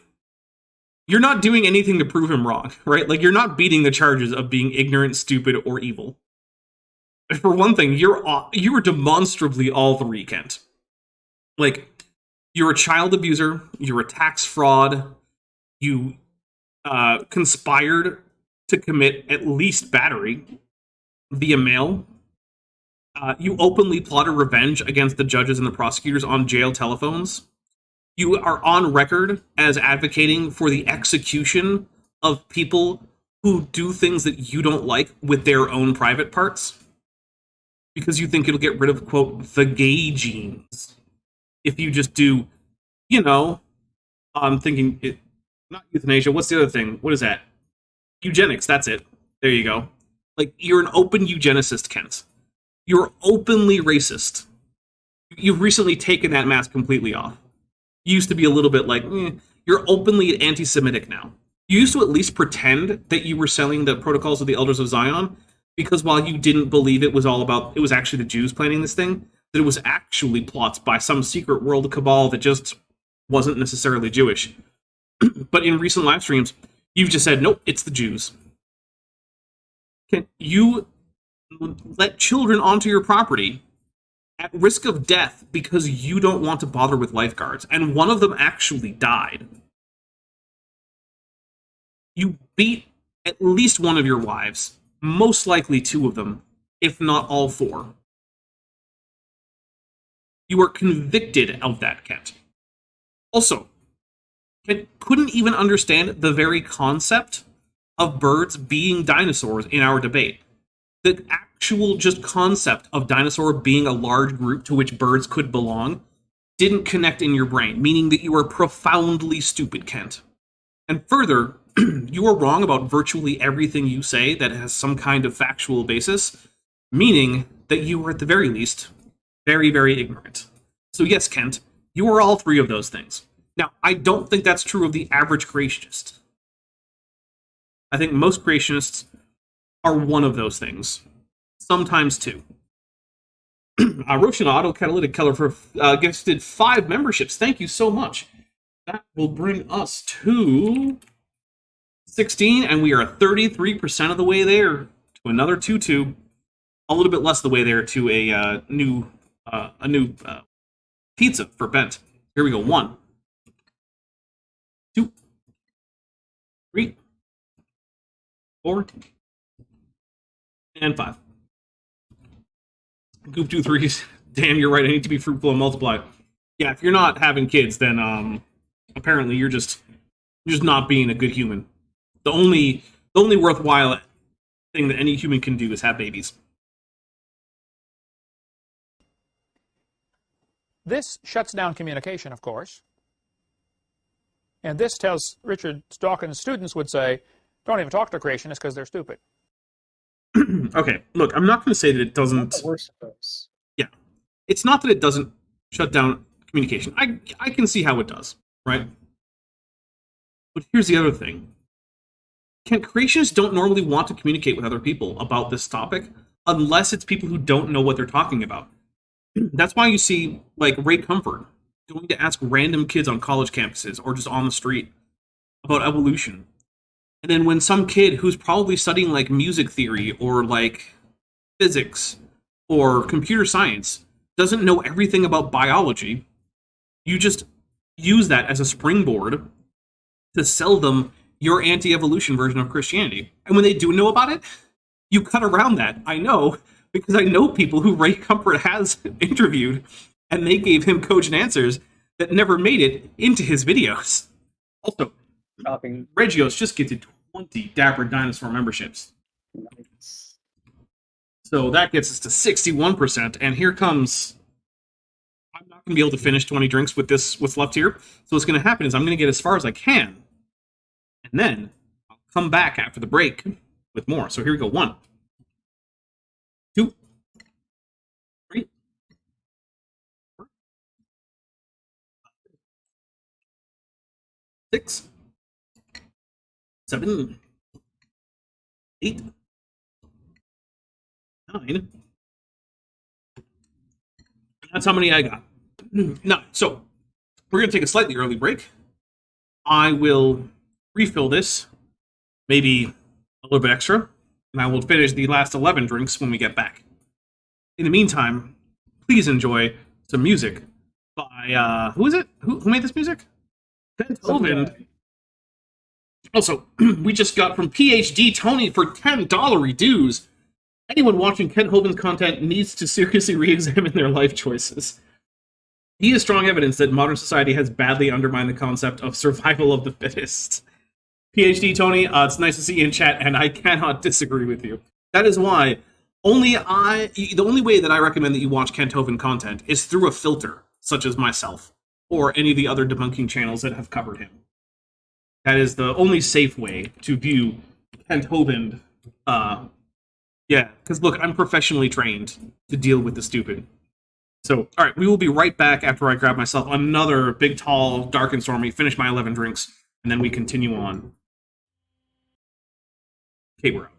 you're not doing anything to prove him wrong, right? Like, you're not beating the charges of being ignorant, stupid, or evil. For one thing, you are demonstrably all three, Kent. Like, you're a child abuser, you're a tax fraud, you conspired to commit at least battery via mail. You openly plotted revenge against the judges and the prosecutors on jail telephones. You are on record as advocating for the execution of people who do things that you don't like with their own private parts, because you think it'll get rid of, quote, the gay genes if you just do, you know, I'm thinking it. Not euthanasia. What's the other thing? What is that? Eugenics. That's it. There you go. Like, you're an open eugenicist, Kent. You're openly racist. You've recently taken that mask completely off. You used to be a little bit like, you're openly anti-Semitic now. You used to at least pretend that you were selling the Protocols of the Elders of Zion, because while you didn't believe it was actually the Jews planning this thing, that it was actually plots by some secret world cabal that just wasn't necessarily Jewish. But in recent live streams, you've just said, nope, it's the Jews. Can you let children onto your property at risk of death because you don't want to bother with lifeguards, and one of them actually died? You beat at least one of your wives, most likely two of them, if not all four. You are convicted of that, Kent. Also, couldn't even understand the very concept of birds being dinosaurs in our debate. the actual just concept of dinosaur being a large group to which birds could belong didn't connect in your brain, meaning that you are profoundly stupid, Kent. And further, you are wrong about virtually everything you say that has some kind of factual basis, meaning that you are at the very least very, very ignorant. So yes, Kent, you are all three of those things. Now, I don't think that's true of the average creationist. I think most creationists are one of those things. Sometimes two. Roshan Autocatalytic Keller for gifted 5 memberships. Thank you so much. That will bring us to 16, and we are 33% of the way there to another 2-2. A little bit less the way there to a new pizza for Bent. Here we go. 1, 2, 3, 4, and 5. Goop 2 threes. Damn, you're right. I need to be fruitful and multiply. Yeah, if you're not having kids, then apparently you're just not being a good human. The only worthwhile thing that any human can do is have babies. This shuts down communication, of course. And this tells Richard Dawkins' students would say, don't even talk to creationists because they're stupid. Okay, look, I'm not going to say that it Not doesn't. the worst of those. Yeah, it's not that it doesn't shut down communication. I can see how it does, right? But here's the other thing. Creationists don't normally want to communicate with other people about this topic unless it's people who don't know what they're talking about. That's why you see, like, Ray Comfort going to ask random kids on college campuses or just on the street about evolution. And then when some kid who's probably studying, like, music theory or, like, physics or computer science doesn't know everything about biology, you just use that as a springboard to sell them your anti-evolution version of Christianity. And when they do know about it, you cut around that. I know, because I know people who Ray Comfort has interviewed, and they gave him cogent answers that never made it into his videos. Also, Shopping. Regios just gets 20 Dapper Dinosaur memberships. Nice. So that gets us to 61%, and here comes... I'm not going to be able to finish 20 drinks with what's left here, so what's going to happen is I'm going to get as far as I can, and then I'll come back after the break with more. So here we go. 1, 2, 3, 4, 6, 7, 8, 9. That's how many I got. No, so we're going to take a slightly early break. I will refill this, maybe a little bit extra, and I will finish the last 11 drinks when we get back. In the meantime, please enjoy some music by, who is it? Who made this music? Ben Hovind. Also, we just got from PhD Tony for $10 dues. Anyone watching Kent Hovind's content needs to seriously re-examine their life choices. He is strong evidence that modern society has badly undermined the concept of survival of the fittest. PhD Tony, it's nice to see you in chat, and I cannot disagree with you. That is why the only way that I recommend that you watch Kent Hovind content is through a filter, such as myself, or any of the other debunking channels that have covered him. That is the only safe way to view Kent Hovind. Yeah, because look, I'm professionally trained to deal with the stupid. So, alright, we will be right back after I grab myself another big, tall, dark and stormy, finish my 11 drinks, and then we continue on. Okay, we're out.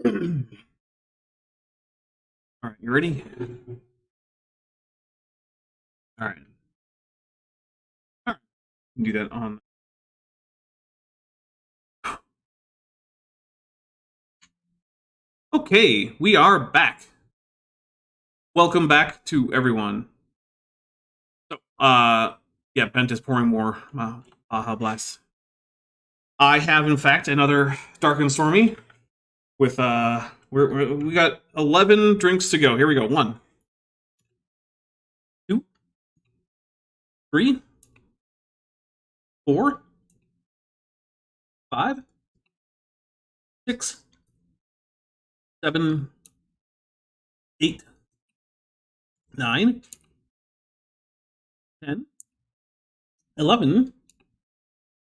All right, you ready? All right. All right. Do that on. Okay, we are back. Welcome back to everyone. So, yeah, Bent is pouring more Baja Blast. I have, in fact, another Dark and Stormy with, we got 11 drinks to go. Here we go. 1, 2, 3, 4, 5, 6, 7, 8, 9, 10, 11,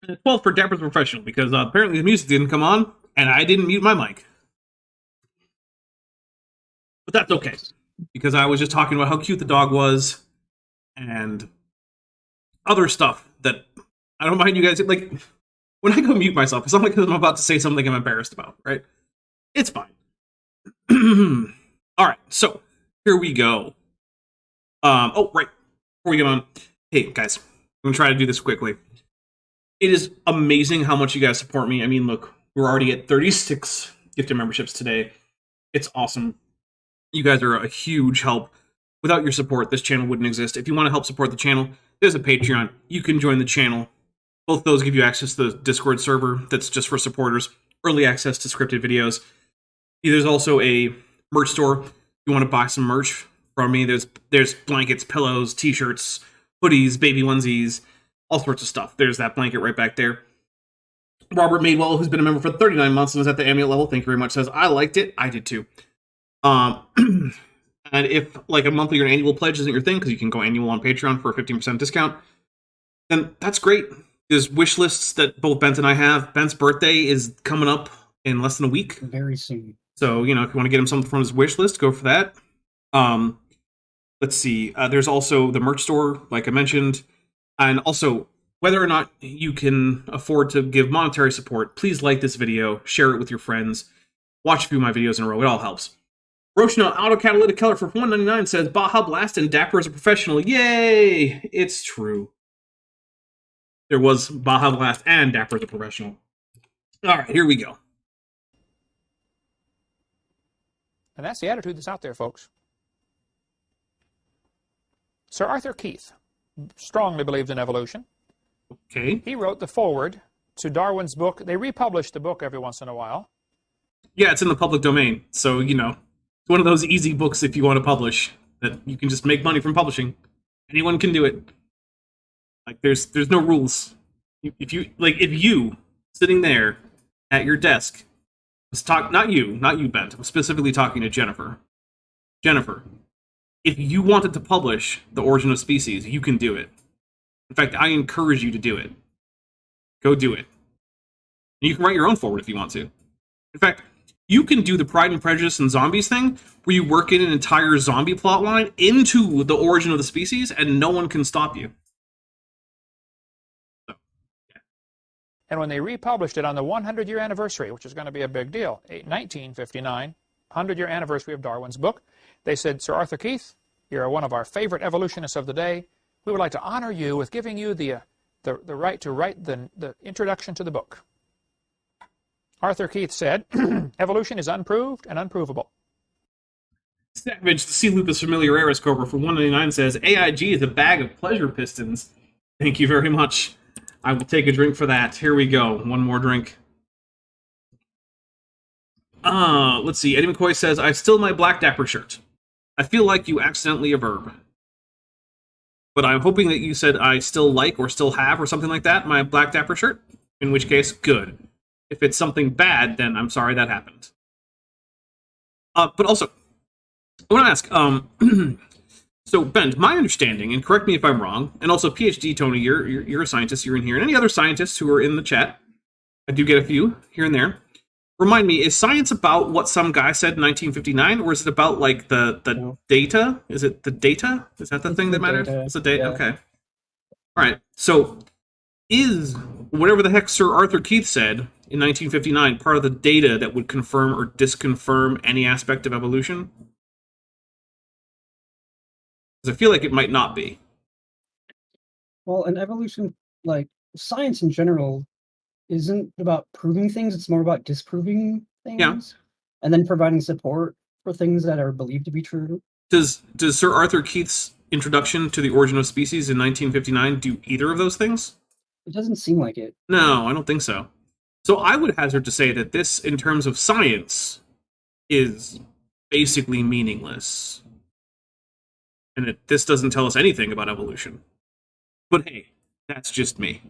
and 12 for Dapper's Professional, because apparently the music didn't come on, and I didn't mute my mic. But that's okay, because I was just talking about how cute the dog was, and other stuff that I don't mind you guys, like, when I go mute myself, it's not like I'm about to say something I'm embarrassed about, right? It's fine. Alright, so, here we go. Oh, right, before we get on, hey, guys, I'm gonna try to do this quickly. It is amazing how much you guys support me. I mean, look, we're already at 36 gifted memberships today. It's awesome. You guys are a huge help. Without your support, this channel wouldn't exist. If you want to help support the channel, there's a Patreon. You can join the channel. Both those give you access to the Discord server that's just for supporters, early access to scripted videos. There's also a merch store. If you want to buy some merch from me, there's blankets, pillows, t-shirts, hoodies, baby onesies, all sorts of stuff. There's that blanket right back there. Robert Madewell, who's been a member for 39 months and is at the amulet level, thank you very much, says, I liked it. I did too. And if like a monthly or an annual pledge isn't your thing, because you can go annual on Patreon for a 15% discount, then that's great. There's wish lists that both Bent and I have. Bent's birthday is coming up in less than a week. Very soon. So, you know, if you want to get him something from his wish list, go for that. Let's see. There's also the merch store, like I mentioned. And also, whether or not you can afford to give monetary support, please like this video, share it with your friends, watch a few of my videos in a row. It all helps. Roshna Autocatalytic Color for $1.99 says, Baja Blast and Dapper is a professional. Yay! It's true. There was Baja Blast and Dapper is a professional. All right, here we go. And that's the attitude that's out there, folks. Sir Arthur Keith strongly believed in evolution. Okay. He wrote the foreword to Darwin's book. They republish the book every once in a while. Yeah, it's in the public domain. So, you know, it's one of those easy books if you want to publish that you can just make money from publishing. Anyone can do it. Like, there's no rules. If you sitting there at your desk was not you, Bent, I'm specifically talking to Jennifer. Jennifer, if you wanted to publish The Origin of Species, you can do it. In fact, I encourage you to do it. Go do it. And you can write your own forward if you want to. In fact, you can do the Pride and Prejudice and Zombies thing, where you work in an entire zombie plotline into The Origin of the Species, and no one can stop you. So, yeah. And when they republished it on the 100-year anniversary, which is going to be a big deal, 1959, 100-year anniversary of Darwin's book, they said, Sir Arthur Keith, you're one of our favorite evolutionists of the day. We would like to honor you with giving you the right to write the introduction to the book. Arthur Keith said, evolution is unproved and unprovable. Savage, the C. lupus familiaris Cobra for $1.99 says, AIG is a bag of pleasure pistons. Thank you very much. I will take a drink for that. Here we go. One more drink. Let's see. Eddie McCoy says, I still my Black Dapper shirt. I feel like you accidentally a verb. But I'm hoping that you said I still like or still have or something like that, my Black Dapper shirt. In which case, good. If it's something bad, then I'm sorry that happened. But also, I want to ask, so Ben, my understanding, and correct me if I'm wrong, and also PhD Tony, you're a scientist, you're in here, and any other scientists who are in the chat, I do get a few here and there. Remind me, is science about what some guy said in 1959, or is it about like the data? Is it the data? Is that the thing that matters? It's the data. Yeah. Okay. All right. So, is whatever the heck Sir Arthur Keith said in 1959 part of the data that would confirm or disconfirm any aspect of evolution? Because I feel like it might not be. Well, an evolution, like science in general, isn't about proving things. It's more about disproving things, Yeah. and then providing support for things that are believed to be true. Does Sir Arthur Keith's introduction to the Origin of Species in 1959 do either of those things? It doesn't seem like it. No, I don't think so. So I would hazard to say that this, in terms of science, is basically meaningless. And that this doesn't tell us anything about evolution. But hey, that's just me.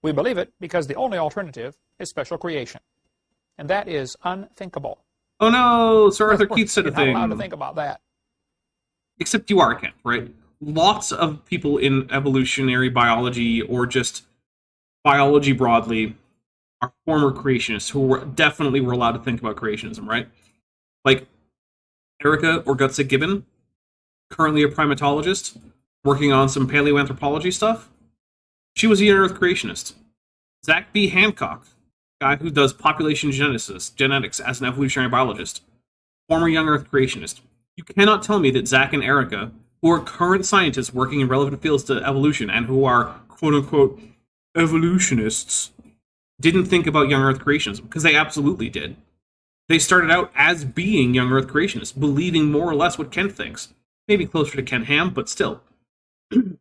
We believe it because the only alternative is special creation. And that is unthinkable. Oh no, Sir Arthur Keith said a You're not thing. allowed to think about that. Except you are, Kent, right? Lots of people in evolutionary biology, or just biology broadly, are former creationists who definitely were allowed to think about creationism, right? Like Erica or Gutsa Gibbon, currently a primatologist, working on some paleoanthropology stuff. She was a young Earth creationist. Zach B. Hancock, guy who does population genetics as an evolutionary biologist, former young Earth creationist. You cannot tell me that Zach and Erica, who are current scientists working in relevant fields to evolution and who are quote-unquote evolutionists, didn't think about young Earth creationism, because they absolutely did. They started out as being young Earth creationists, believing more or less what Kent thinks. Maybe closer to Ken Ham, but still.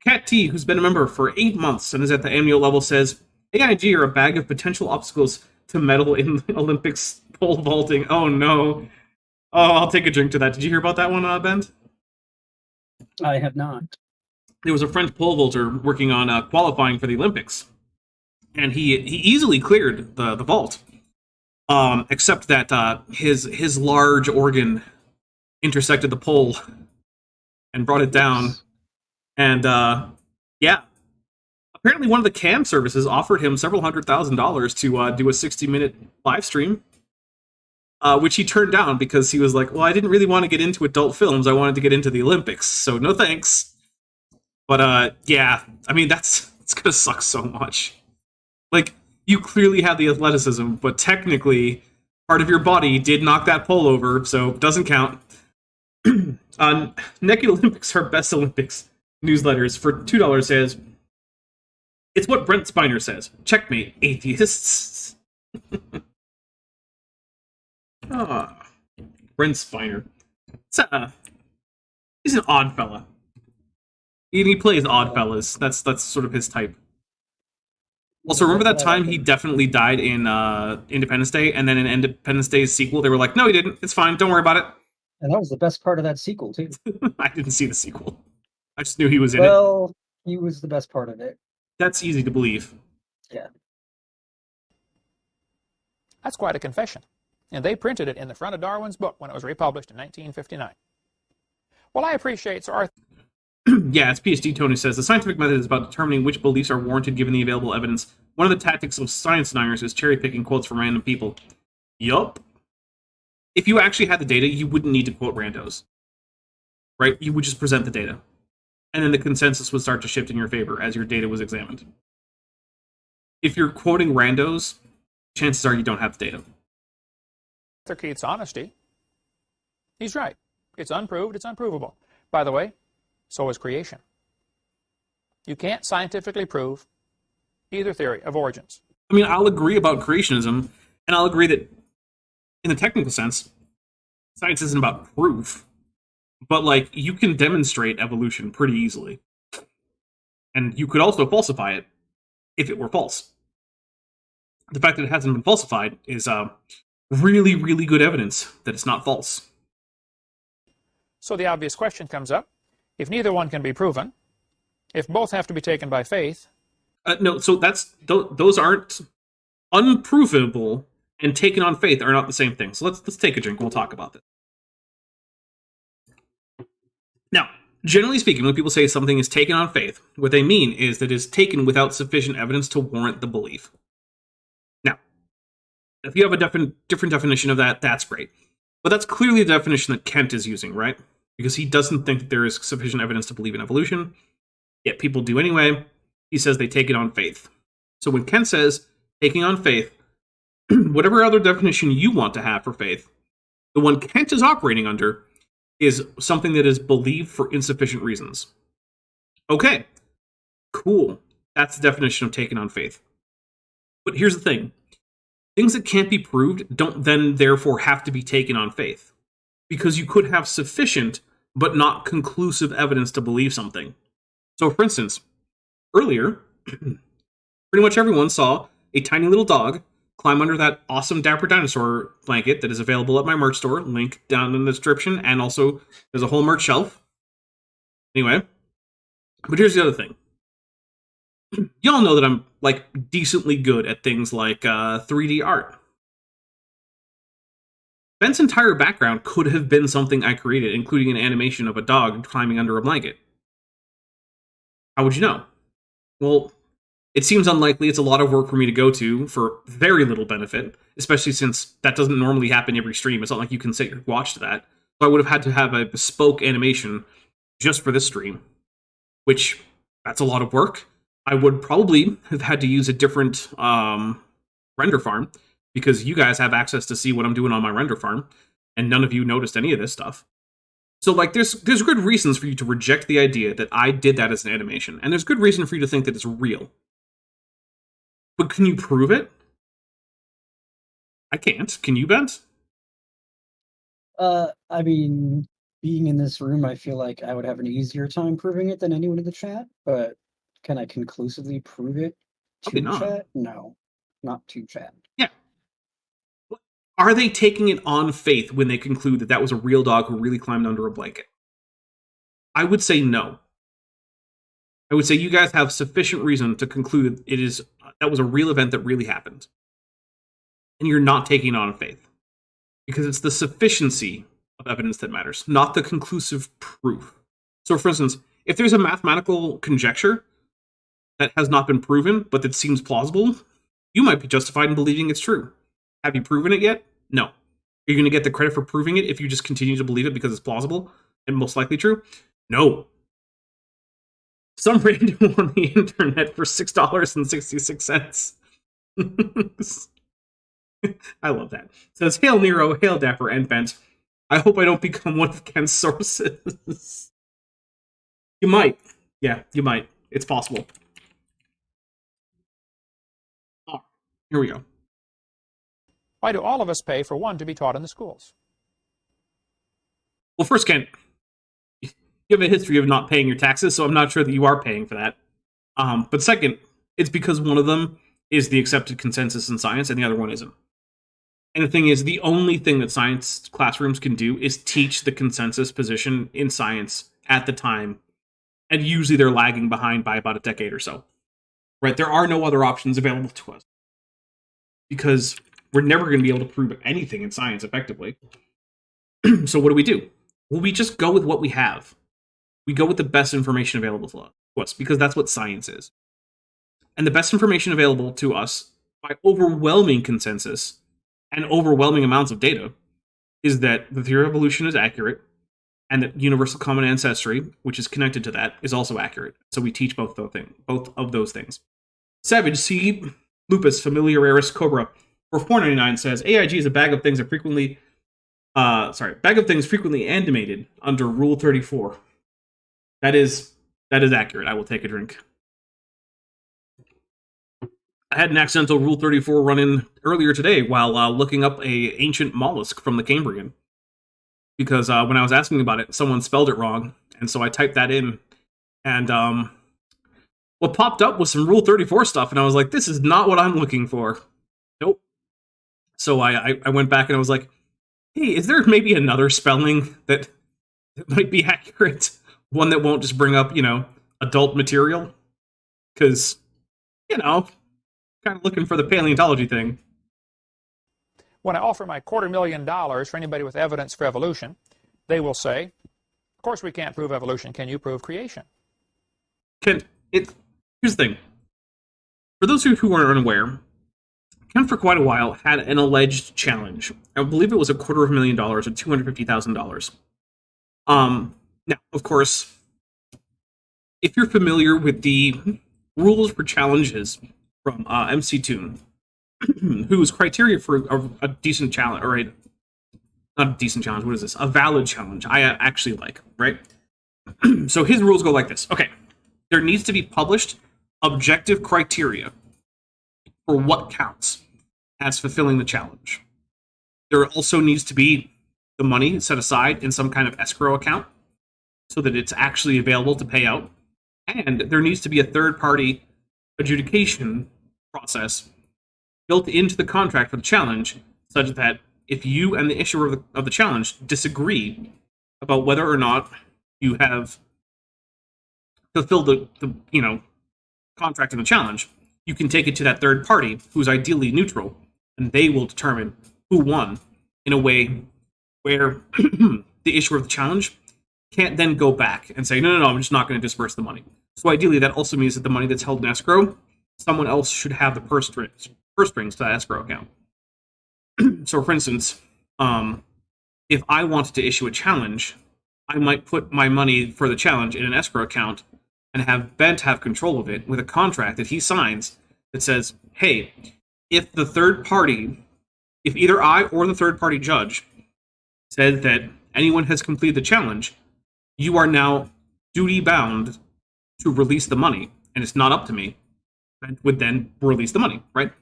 Cat T, who's been a member for 8 months and is at the amnio level, says, AIG are a bag of potential obstacles to medal in Olympics pole vaulting. Oh no. Oh, I'll take a drink to that. Did you hear about that one, Ben? I have not. There was a French pole vaulter working on qualifying for the Olympics, and he easily cleared the vault, except that his large organ intersected the pole and brought it down. And yeah, apparently one of the cam services offered him several $100,000 to do a 60-minute live stream, which he turned down because he was like, well, I didn't really want to get into adult films. I wanted to get into the Olympics, so no thanks. But yeah, I mean, it's gonna suck so much. Like, you clearly have the athleticism, but technically, part of your body did knock that pole over, so it doesn't count. Naked Olympics are best Olympics newsletters for $2 says, it's what Brent Spiner says. Checkmate, atheists. Brent Spiner. He's an odd fella. He plays odd fellas. That's sort of his type. Also, remember that time he definitely died in Independence Day, and then in Independence Day's sequel, they were like, no, he didn't. It's fine. Don't worry about it. And that was the best part of that sequel, too. I didn't see the sequel. I just knew he was in it. Well, he was the best part of it. That's easy to believe. Yeah. That's quite a confession. And they printed it in the front of Darwin's book when it was republished in 1959. Well, I appreciate Sir Arthur. Yeah, as PhD Tony says, the scientific method is about determining which beliefs are warranted given the available evidence. One of the tactics of science deniers is cherry-picking quotes from random people. Yup. If you actually had the data, you wouldn't need to quote randos. Right? You would just present the data. And then the consensus would start to shift in your favor as your data was examined. If you're quoting randos, chances are you don't have the data. Arthur Keith's honesty. He's right. It's unproved, it's unprovable. By the way, so is creation. You can't scientifically prove either theory of origins. I mean, I'll agree about creationism, and I'll agree that in the technical sense, science isn't about proof. But, like, you can demonstrate evolution pretty easily. And you could also falsify it if it were false. The fact that it hasn't been falsified is really, really good evidence that it's not false. So the obvious question comes up. If neither one can be proven, if both have to be taken by faith... No, so those aren't unprovable and taken on faith are not the same thing. So let's take a drink and we'll talk about this. Now, generally speaking, when people say something is taken on faith, what they mean is that it is taken without sufficient evidence to warrant the belief. Now, if you have a different definition of that, that's great. But that's clearly the definition that Kent is using, right? Because he doesn't think that there is sufficient evidence to believe in evolution, yet people do anyway. He says they take it on faith. So when Kent says taking on faith, whatever other definition you want to have for faith, the one Kent is operating under is something that is believed for insufficient reasons. Okay, cool. That's the definition of taking on faith. But here's the thing. Things that can't be proved don't then therefore have to be taken on faith. Because you could have sufficient but not conclusive evidence to believe something. So for instance, earlier, pretty much everyone saw a tiny little dog climb under that awesome Bird-dinosaur blanket that is available at my merch store, link down in the description, and also there's a whole merch shelf. Anyway, but here's the other thing. Y'all know that I'm, like, decently good at things like 3D art. Ben's entire background could have been something I created, including an animation of a dog climbing under a blanket. How would you know? Well, it seems unlikely. It's a lot of work for me to go to for very little benefit, especially since that doesn't normally happen every stream. It's not like you can sit and watch that. So I would have had to have a bespoke animation just for this stream, which, that's a lot of work. I would probably have had to use a different render farm, because you guys have access to see what I'm doing on my render farm, and none of you noticed any of this stuff. So, like, there's good reasons for you to reject the idea that I did that as an animation, and there's good reason for you to think that it's real. But can you prove it? I can't. Can you, Bent? I mean, being in this room, I feel like I would have an easier time proving it than anyone in the chat, but can I conclusively prove it Probably to not. chat? No, not to chat. Yeah. Are they taking it on faith when they conclude that that was a real dog who really climbed under a blanket? I would say no. I would say you guys have sufficient reason to conclude that was a real event that really happened. And you're not taking it on faith. Because it's the sufficiency of evidence that matters, not the conclusive proof. So, for instance, if there's a mathematical conjecture that has not been proven, but that seems plausible, you might be justified in believing it's true. Have you proven it yet? No. Are you going to get the credit for proving it if you just continue to believe it because it's plausible and most likely true? No. Some random on the internet for $6.66. I love that. It says, Hail Nero, Hail Dapper, and Bent. I hope I don't become one of Ken's sources. You might. Yeah, you might. It's possible. Oh, here we go. Why do all of us pay for one to be taught in the schools? Well, first, Ken, you have a history of not paying your taxes, so I'm not sure that you are paying for that. But second, it's because one of them is the accepted consensus in science and the other one isn't. And the thing is, the only thing that science classrooms can do is teach the consensus position in science at the time, and usually they're lagging behind by about a decade or so. Right? There are no other options available to us. Because we're never going to be able to prove anything in science effectively. So what do? Well, we just go with what we have. We go with the best information available to us, because that's what science is. And the best information available to us, by overwhelming consensus and overwhelming amounts of data, is that the theory of evolution is accurate, and that universal common ancestry, which is connected to that, is also accurate. So we teach both of those things. Savage C. Lupus Familiaris Cobra for $4.99 says AIG is a bag of things frequently animated under Rule 34. That is accurate. I will take a drink. I had an accidental Rule 34 run in earlier today while looking up a ancient mollusk from the Cambrian. Because when I was asking about it, someone spelled it wrong, and so I typed that in, and what popped up was some Rule 34 stuff, and I was like, this is not what I'm looking for. Nope. So I went back and I was like, hey, is there maybe another spelling that might be accurate? One that won't just bring up, adult material? Because, kind of looking for the paleontology thing. When I offer my $250,000 for anybody with evidence for evolution, they will say, of course we can't prove evolution. Can you prove creation? Here's the thing. For those who are unaware, Ken for quite a while had an alleged challenge. I believe it was $250,000 or $250,000. Now, of course, if you're familiar with the rules for challenges from MC Toon, whose criteria for a decent challenge, or not a decent challenge, what is this? A valid challenge, I actually like, right? So his rules go like this. Okay, there needs to be published objective criteria for what counts as fulfilling the challenge. There also needs to be the money set aside in some kind of escrow account so that it's actually available to pay out. And there needs to be a third-party adjudication process built into the contract for the challenge, such that if you and the issuer of the challenge disagree about whether or not you have fulfilled the contract in the challenge, you can take it to that third party, who's ideally neutral, and they will determine who won in a way where the issuer of the challenge can't then go back and say, no, I'm just not going to disperse the money. So ideally, that also means that the money that's held in escrow, someone else should have the purse strings to that escrow account. So, for instance, if I wanted to issue a challenge, I might put my money for the challenge in an escrow account and have Bent have control of it with a contract that he signs that says, hey, if either I or the third-party judge said that anyone has completed the challenge, you are now duty-bound to release the money, and it's not up to me. Bent would then release the money, right?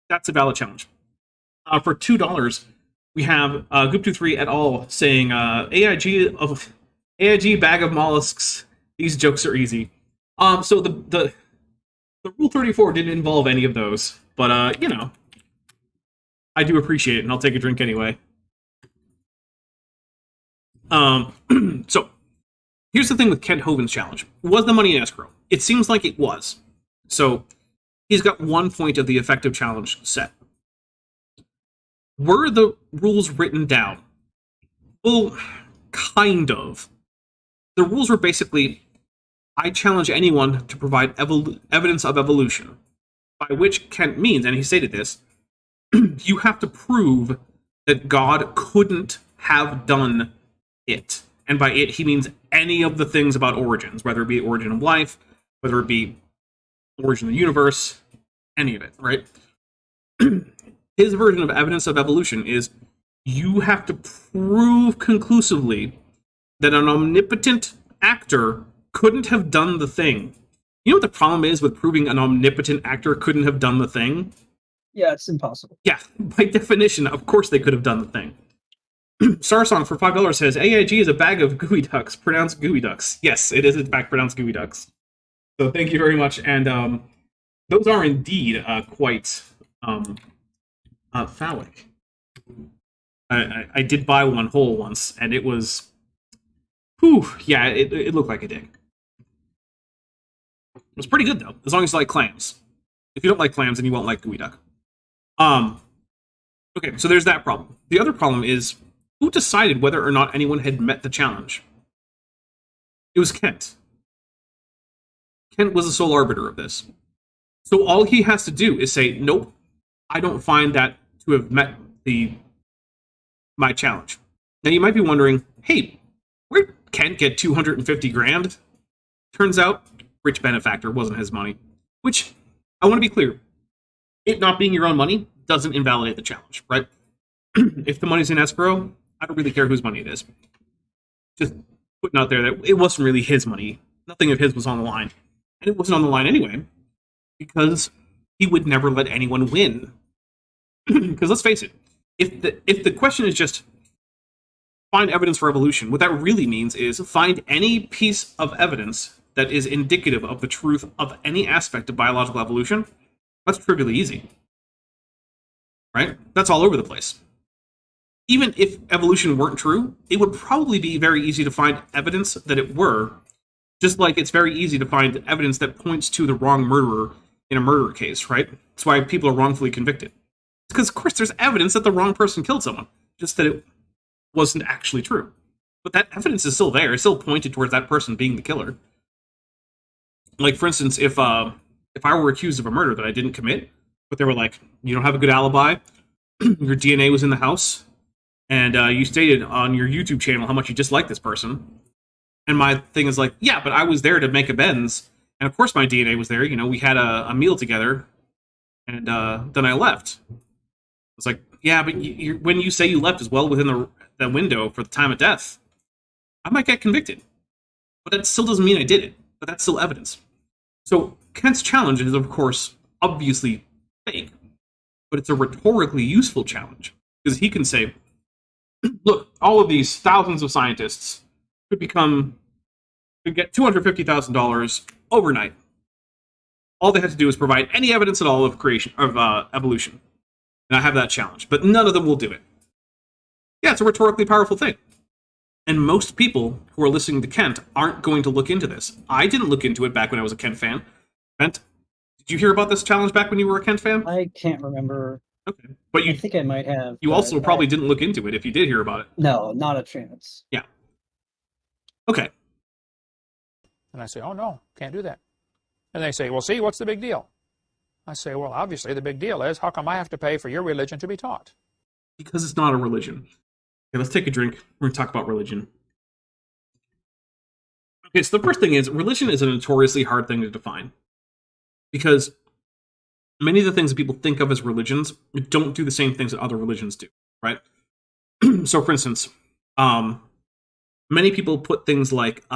That's a valid challenge. For $2, we have Goop23 et al. Saying, AIG bag of mollusks, these jokes are easy. So the Rule 34 didn't involve any of those, but, I do appreciate it, and I'll take a drink anyway. So, here's the thing with Kent Hovind's challenge. Was the money in escrow? It seems like it was. So, he's got 1 point of the effective challenge set. Were the rules written down? Well, kind of. The rules were basically, I challenge anyone to provide evidence of evolution, by which Kent means, and he stated this, you have to prove that God couldn't have done it. And by it, he means any of the things about origins, whether it be origin of life, whether it be origin of the universe, any of it, right? His version of evidence of evolution is you have to prove conclusively that an omnipotent actor couldn't have done the thing. You know what the problem is with proving an omnipotent actor couldn't have done the thing? Yeah, it's impossible. Yeah, by definition, of course they could have done the thing. Sarsong for $5 says, AIG is a bag of gooey ducks, pronounced gooey ducks. Yes, it is in fact pronounced gooey ducks. So thank you very much, and those are indeed quite phallic. I did buy one whole once, and it was, yeah, it looked like a dick. It was pretty good though, as long as you like clams. If you don't like clams, then you won't like gooey duck. Okay, so there's that problem. The other problem is, who decided whether or not anyone had met the challenge? It was Kent. Kent was the sole arbiter of this. So all he has to do is say, nope, I don't find that to have met my challenge. Now you might be wondering, hey, where'd Kent get 250 grand? Turns out, rich benefactor wasn't his money. Which, I want to be clear, it not being your own money doesn't invalidate the challenge, right? If the money's in escrow, I don't really care whose money it is. Just putting out there that it wasn't really his money. Nothing of his was on the line. And it wasn't on the line anyway, because he would never let anyone win. Because let's face it, if the question is just find evidence for evolution, what that really means is find any piece of evidence that is indicative of the truth of any aspect of biological evolution. That's trivially easy. Right? That's all over the place. Even if evolution weren't true, it would probably be very easy to find evidence that it were, just like it's very easy to find evidence that points to the wrong murderer in a murder case, right? That's why people are wrongfully convicted. Because, of course, there's evidence that the wrong person killed someone, just that it wasn't actually true. But that evidence is still there. It's still pointed towards that person being the killer. Like, for instance, if I were accused of a murder that I didn't commit, but they were like, you don't have a good alibi, your DNA was in the house, and you stated on your YouTube channel how much you dislike this person. And my thing is like, yeah, but I was there to make amends, And of course my DNA was there. You know, we had a meal together, and then I left. It's like, yeah, but when you say you left is well within the window for the time of death, I might get convicted. But that still doesn't mean I did it. But that's still evidence. So Kent's challenge is, of course, obviously fake. But it's a rhetorically useful challenge. Because he can say, look, all of these thousands of scientists could get $250,000 overnight. All they had to do is provide any evidence at all of evolution. And I have that challenge. But none of them will do it. Yeah, it's a rhetorically powerful thing. And most people who are listening to Kent aren't going to look into this. I didn't look into it back when I was a Kent fan. Kent, did you hear about this challenge back when you were a Kent fan? I can't remember. Okay. But I think I might have. You also probably didn't look into it if you did hear about it. No, not a chance. Yeah. Okay. And I say, oh, no, can't do that. And they say, well, see, what's the big deal? I say, well, obviously the big deal is, how come I have to pay for your religion to be taught? Because it's not a religion. Okay, let's take a drink. We're going to talk about religion. Okay, so the first thing is, religion is a notoriously hard thing to define. Because many of the things that people think of as religions don't do the same things that other religions do, right? So, for instance, many people put things like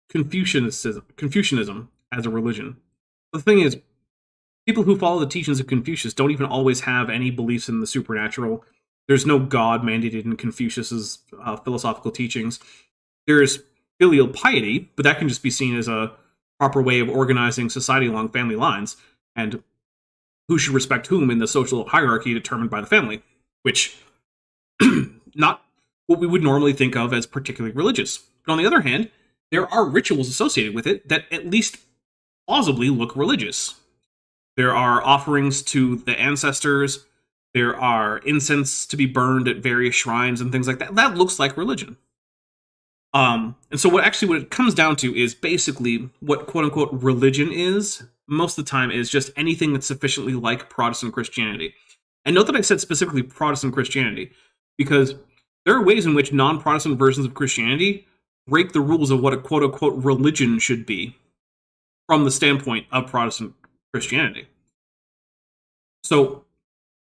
Confucianism as a religion. The thing is, people who follow the teachings of Confucius don't even always have any beliefs in the supernatural. There's no God mandated in Confucius's philosophical teachings. There's filial piety, but that can just be seen as a proper way of organizing society along family lines, and who should respect whom in the social hierarchy determined by the family, which not what we would normally think of as particularly religious. But on the other hand, there are rituals associated with it that at least plausibly look religious. There are offerings to the ancestors. There are incense to be burned at various shrines and things like that. That looks like religion. And so what it comes down to is basically what quote-unquote religion is, most of the time, is just anything that's sufficiently like Protestant Christianity. And note that I said specifically Protestant Christianity, because there are ways in which non-Protestant versions of Christianity break the rules of what a quote-unquote religion should be from the standpoint of Protestant Christianity. So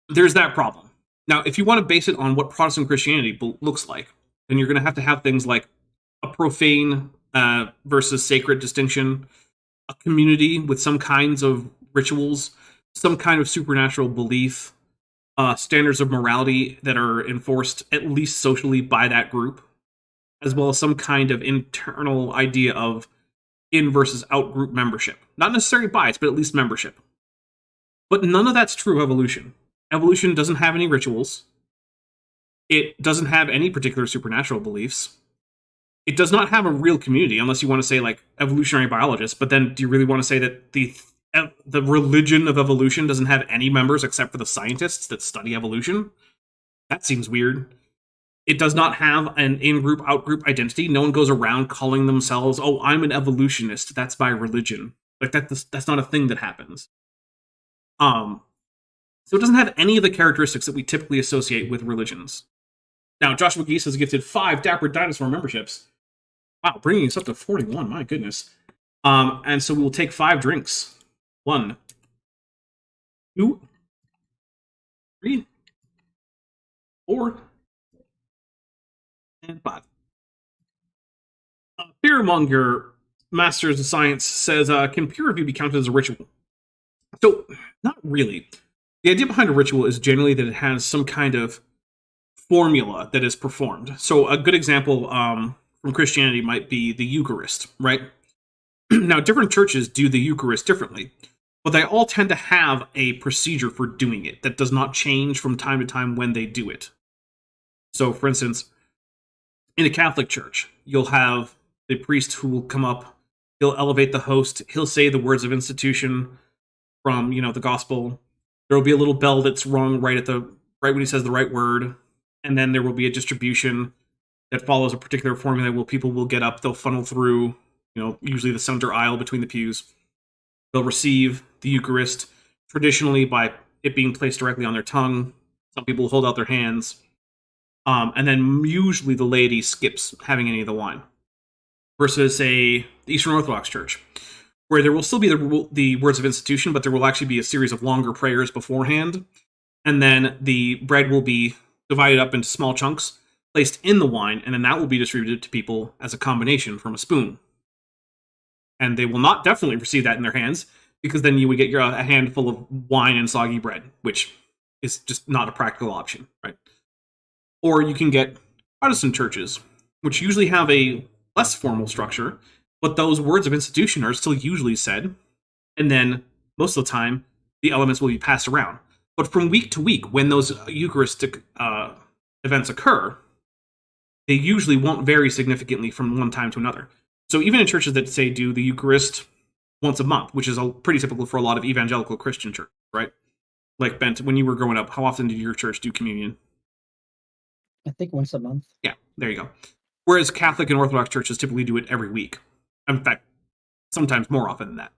there's that problem. Now, if you want to base it on what Protestant Christianity looks like, then you're going to have things like a profane versus sacred distinction, a community with some kinds of rituals, some kind of supernatural belief, standards of morality that are enforced at least socially by that group, as well as some kind of internal idea of in versus out group membership. Not necessarily bias, but at least membership. But none of that's true of evolution. Evolution doesn't have any rituals. It doesn't have any particular supernatural beliefs. It does not have a real community, unless you want to say like evolutionary biologists. But then, do you really want to say that the religion of evolution doesn't have any members except for the scientists that study evolution? That seems weird. It does not have an in-group, out-group identity. No one goes around calling themselves, "Oh, I'm an evolutionist. That's my religion." Like that's not a thing that happens. So it doesn't have any of the characteristics that we typically associate with religions. Now, Joshua Geese has gifted 5 Dapper Dinosaur memberships. Wow, bringing us up to 41. My goodness. And so we will take 5 drinks. 1, 2, 3, 4, and 5. Fearmonger Masters of Science says, can peer review be counted as a ritual? So, not really. The idea behind a ritual is generally that it has some kind of formula that is performed. So a good example from Christianity might be the Eucharist, right? Now, different churches do the Eucharist differently, but they all tend to have a procedure for doing it that does not change from time to time when they do it. So, for instance, in a Catholic church, you'll have the priest who will come up, he'll elevate the host, he'll say the words of institution from, the gospel. There will be a little bell that's rung right when he says the right word, and then there will be a distribution that follows a particular formula where people will get up, they'll funnel through, usually the center aisle between the pews. They'll receive the Eucharist, traditionally by it being placed directly on their tongue. Some people hold out their hands. And then usually the laity skips having any of the wine. Versus, the Eastern Orthodox Church, where there will still be the words of institution, but there will actually be a series of longer prayers beforehand, and then the bread will be divided up into small chunks, placed in the wine, and then that will be distributed to people as a combination from a spoon. And they will not definitely receive that in their hands, because then you would get a handful of wine and soggy bread, which is just not a practical option, right? Or you can get Protestant churches, which usually have a less formal structure, but those words of institution are still usually said, and then most of the time, the elements will be passed around. But from week to week, when those Eucharistic events occur, they usually won't vary significantly from one time to another. So even in churches that, say, do the Eucharist once a month, which is pretty typical for a lot of evangelical Christian churches, right? Like, Bent, when you were growing up, how often did your church do communion? I think once a month. Yeah, there you go. Whereas Catholic and Orthodox churches typically do it every week. In fact, sometimes more often than that.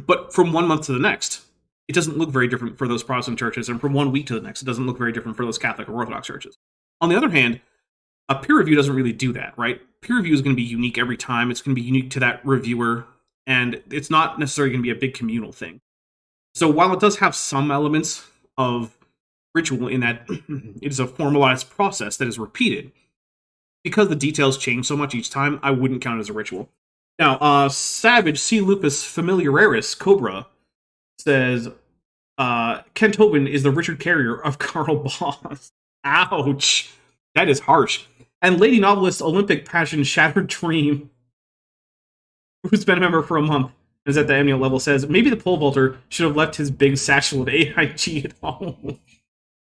But from one month to the next, it doesn't look very different for those Protestant churches, and from 1 week to the next, it doesn't look very different for those Catholic or Orthodox churches. On the other hand, a peer review doesn't really do that, right? Peer review is going to be unique every time. It's going to be unique to that reviewer, and it's not necessarily going to be a big communal thing. So while it does have some elements of ritual in that it is a formalized process that is repeated, because the details change so much each time, I wouldn't count it as a ritual. Now, Savage C. Lupus Familiaris Cobra says, Kent Hovind is the Richard Carrier of Karl Boss. Ouch. That is harsh. And lady novelist Olympic Passion Shattered Dream, who's been a member for a month, is at the annual level, says, maybe the pole vaulter should have left his big satchel of AIG at home.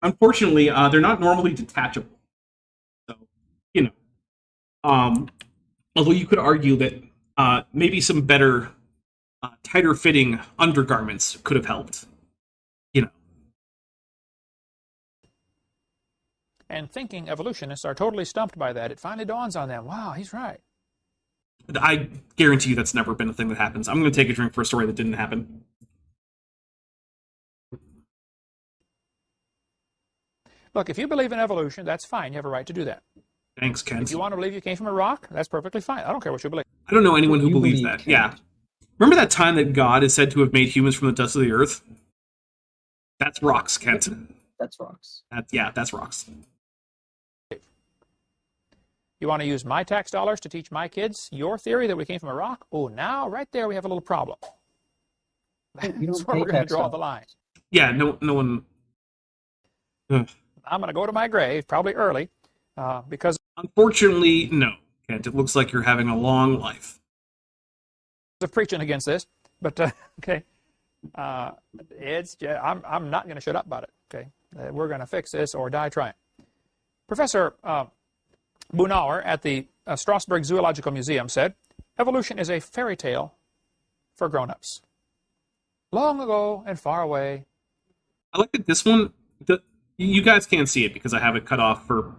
Unfortunately, they're not normally detachable. So, although you could argue that maybe some better, tighter fitting undergarments could have helped. And thinking evolutionists are totally stumped by that. It finally dawns on them, wow, he's right. I guarantee you that's never been a thing that happens. I'm going to take a drink for a story that didn't happen. Look, if you believe in evolution, that's fine. You have a right to do that. Thanks, Ken. If you want to believe you came from a rock, that's perfectly fine. I don't care what you believe. I don't know anyone who believes that. Kent. Yeah. Remember that time that God is said to have made humans from the dust of the earth? That's rocks, Kent. That's rocks. That's rocks. You want to use my tax dollars to teach my kids your theory that we came from a rock? Oh, now, right there, we have a little problem. That's where we're going to draw the line. Yeah, no one... I'm going to go to my grave, probably early, because... Unfortunately, no, Kent. It looks like you're having a long life. ...of preaching against this, but, okay. I'm not going to shut up about it, okay? We're going to fix this or die trying. Professor Bunauer at the Strasbourg Zoological Museum said, evolution is a fairy tale for grown-ups. Long ago and far away. I like that this one, you guys can't see it because I have it cut off for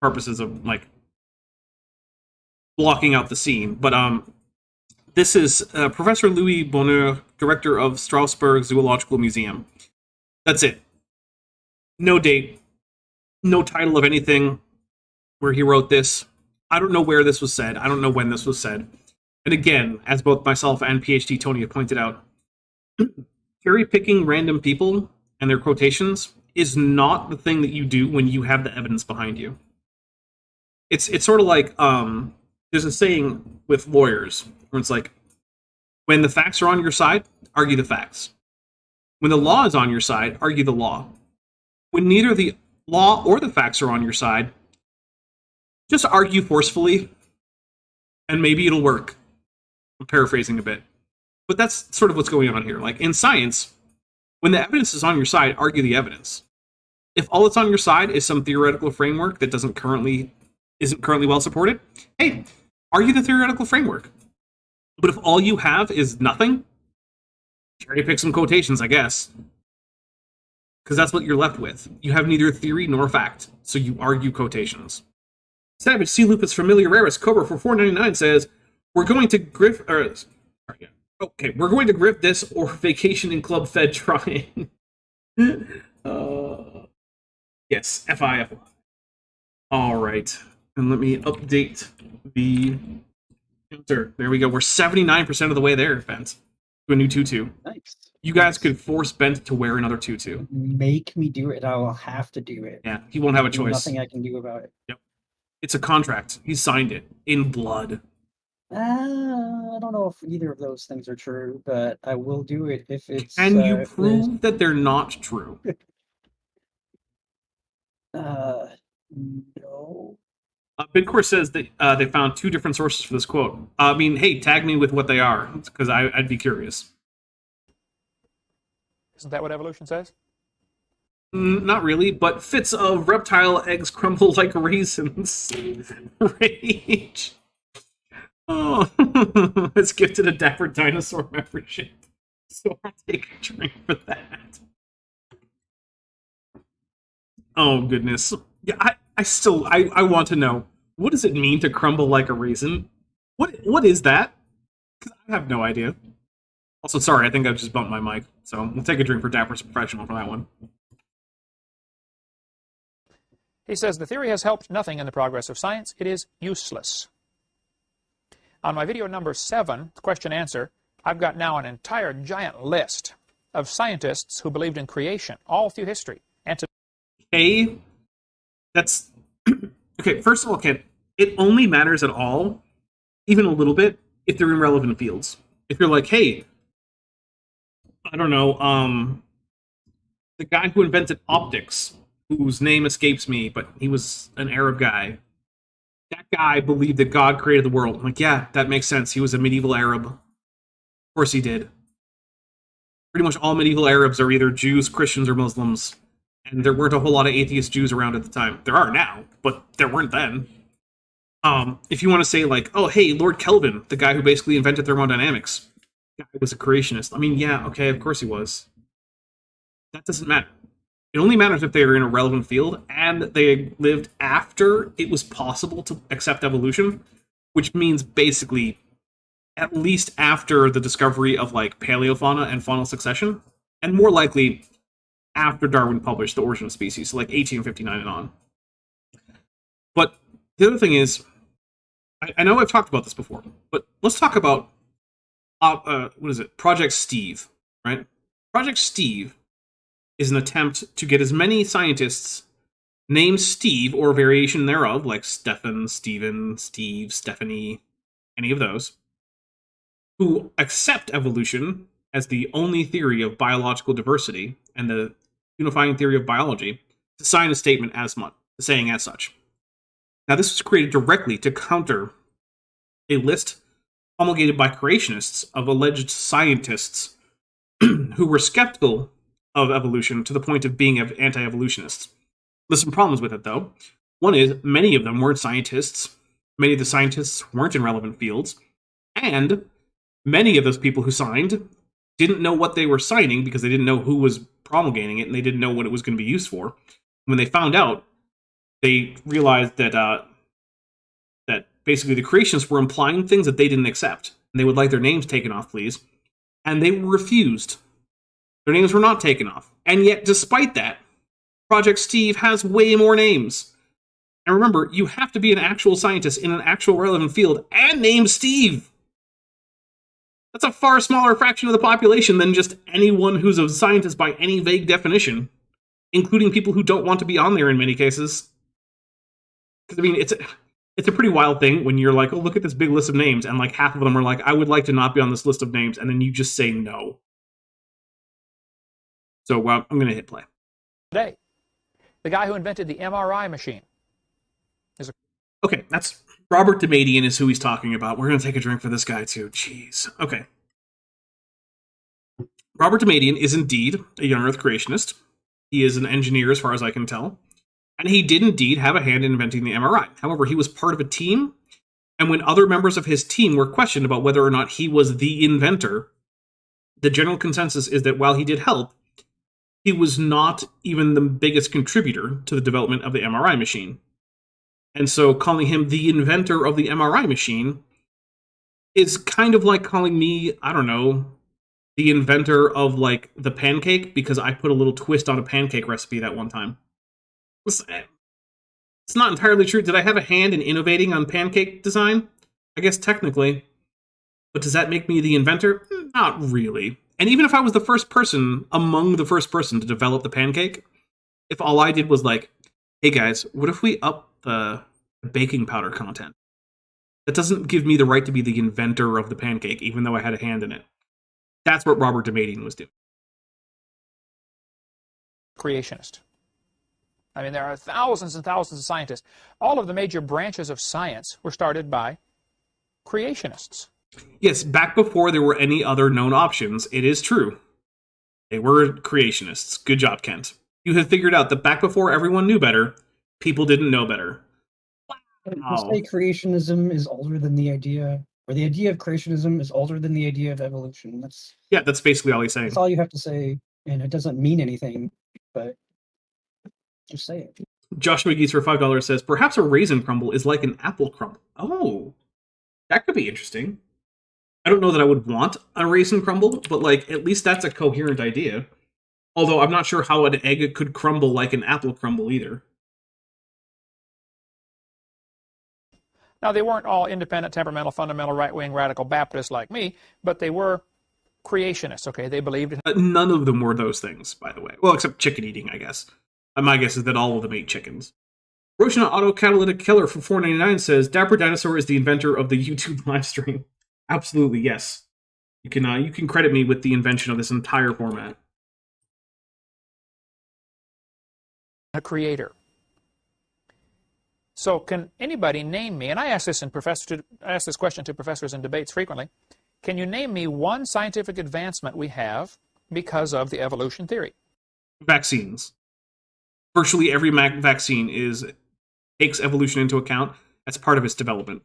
purposes of, like, blocking out the scene, but this is Professor Louis Bonheur, director of Strasbourg Zoological Museum. That's it. No date, no title of anything where he wrote this. I don't know where this was said. I don't know when this was said. And again, as both myself and PhD Tony have pointed out, cherry-picking random people and their quotations is not the thing that you do when you have the evidence behind you. It's sort of like, there's a saying with lawyers where it's like, when the facts are on your side, argue the facts. When the law is on your side, argue the law. When neither the law or the facts are on your side, just argue forcefully, and maybe it'll work. I'm paraphrasing a bit. But that's sort of what's going on here. Like, in science, when the evidence is on your side, argue the evidence. If all that's on your side is some theoretical framework that isn't currently well supported, hey, argue the theoretical framework. But if all you have is nothing, cherry pick some quotations, I guess. Because that's what you're left with. You have neither theory nor fact, so you argue quotations. Savage C. Lupus Familiaris Cobra for $4.99 says, we're going to grift this or vacation in Club Fed trying. Yes, FI. All right. And let me update the Sure. There we go. We're 79% of the way there, Bent. To a new tutu. Nice. You guys could force Bent to wear another tutu. Make me do it. I will have to do it. Yeah, he won't have a There's choice. Nothing I can do about it. Yep. It's a contract. He signed it in blood. I don't know if either of those things are true, but I will do it if it's. Can you prove that they're not true? No. Bidcore says that they found 2 different sources for this quote. I mean, hey, tag me with what they are, because I'd be curious. Isn't that what evolution says? Not really, but fits of reptile eggs crumble like raisins. Rage. Oh, it's gifted a Dapper Dinosaur membership. So I'll take a drink for that. Oh, goodness. Yeah, I want to know, what does it mean to crumble like a raisin? What is that? 'Cause I have no idea. Also, sorry, I think I've just bumped my mic. So we'll take a drink for Dapper's Professional for that one. He says, the theory has helped nothing in the progress of science. It is useless. On my video number 7, question answer, I've got now an entire giant list of scientists who believed in creation all through history. And Okay, that's... Okay, first of all, Kent, it only matters at all, even a little bit, if they're in relevant fields. If you're like, hey, I don't know, the guy who invented optics, whose name escapes me, but he was an Arab guy. That guy believed that God created the world. I'm like, yeah, that makes sense. He was a medieval Arab. Of course he did. Pretty much all medieval Arabs are either Jews, Christians, or Muslims. And there weren't a whole lot of atheist Jews around at the time. There are now, but there weren't then. If you want to say, like, oh, hey, Lord Kelvin, the guy who basically invented thermodynamics, the guy was a creationist. I mean, yeah, okay, of course he was. That doesn't matter. It only matters if they are in a relevant field and they lived after it was possible to accept evolution, which means basically at least after the discovery of like paleofauna and faunal succession, and more likely after Darwin published The Origin of Species, so like 1859 and on. But the other thing is, I know I've talked about this before, but let's talk about what is it? Project Steve, right? Project Steve is an attempt to get as many scientists named Steve or a variation thereof, like Stefan, Stephen, Steve, Stephanie, any of those, who accept evolution as the only theory of biological diversity and the unifying theory of biology, to sign a statement as much, saying as such. Now, this was created directly to counter a list promulgated by creationists of alleged scientists who were skeptical of evolution to the point of being anti-evolutionists. There's some problems with it, though. One is, many of them weren't scientists, many of the scientists weren't in relevant fields, and many of those people who signed didn't know what they were signing because they didn't know who was promulgating it, and they didn't know what it was going to be used for. When they found out, they realized that that basically the creationists were implying things that they didn't accept, and they would like their names taken off, please. And they were refused. Their names were not taken off. And yet, despite that, Project Steve has way more names. And remember, you have to be an actual scientist in an actual relevant field and name Steve. That's a far smaller fraction of the population than just anyone who's a scientist by any vague definition, including people who don't want to be on there in many cases. Because, I mean, it's a pretty wild thing when you're like, oh, look at this big list of names, and like half of them are like, I would like to not be on this list of names, and then you just say no. So, well, I'm going to hit play. today, the guy who invented the MRI machine is a... Okay, that's Robert Demadian is who he's talking about. We're going to take a drink for this guy, too. Jeez. Okay. Robert Demadian is indeed a young Earth creationist. He is an engineer, as far as I can tell. And he did indeed have a hand in inventing the MRI. However, he was part of a team, and when other members of his team were questioned about whether or not he was the inventor, the general consensus is that while he did help, he was not even the biggest contributor to the development of the MRI machine. And so calling him the inventor of the MRI machine is kind of like calling me, I don't know, the inventor of, like, the pancake, because I put a little twist on a pancake recipe that one time. It's not entirely true. Did I have a hand in innovating on pancake design? I guess technically. But does that make me the inventor? Not really. And even if I was the first person among the first person to develop the pancake, if all I did was like, hey guys, what if we up the baking powder content? That doesn't give me the right to be the inventor of the pancake, even though I had a hand in it. That's what Robert Demadian was doing. Creationist. I mean, there are thousands and thousands of scientists. All of the major branches of science were started by creationists. Yes, back before there were any other known options, it is true. They were creationists. Good job, Kent. You had figured out that back before everyone knew better, people didn't know better. You say creationism is older than the idea, or the idea of creationism is older than the idea of evolution. That's basically all he's saying. That's all you have to say, and it doesn't mean anything, but just say it. Joshua Geese for $5 says, perhaps a raisin crumble is like an apple crumble. Oh, that could be interesting. I don't know that I would want a raisin crumble, but like at least that's a coherent idea. Although I'm not sure how an egg could crumble like an apple crumble either. Now, they weren't all independent, temperamental, fundamental, right-wing, radical Baptists like me, but they were creationists, okay? They believed in... None of them were those things, by the way. Well, except chicken eating, I guess. My guess is that all of them ate chickens. Roshna Autocatalytic Killer for $4.99 says, Bird-dinosaur is the inventor of the YouTube live stream. Absolutely, yes. You can credit me with the invention of this entire format. A creator. So can anybody name me, and I ask this question to professors in debates frequently, can you name me one scientific advancement we have because of the evolution theory? Vaccines. Virtually every vaccine takes evolution into account as part of its development.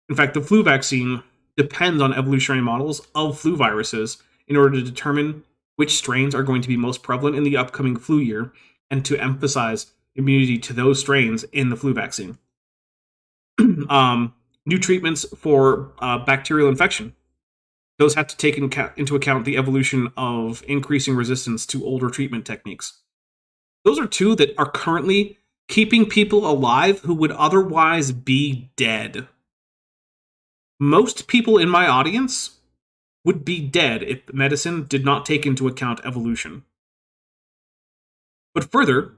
In fact, the flu vaccine depends on evolutionary models of flu viruses in order to determine which strains are going to be most prevalent in the upcoming flu year and to emphasize immunity to those strains in the flu vaccine. New treatments for bacterial infection. Those have to take into account the evolution of increasing resistance to older treatment techniques. Those are two that are currently keeping people alive who would otherwise be dead. Most people in my audience would be dead if medicine did not take into account evolution. But further, have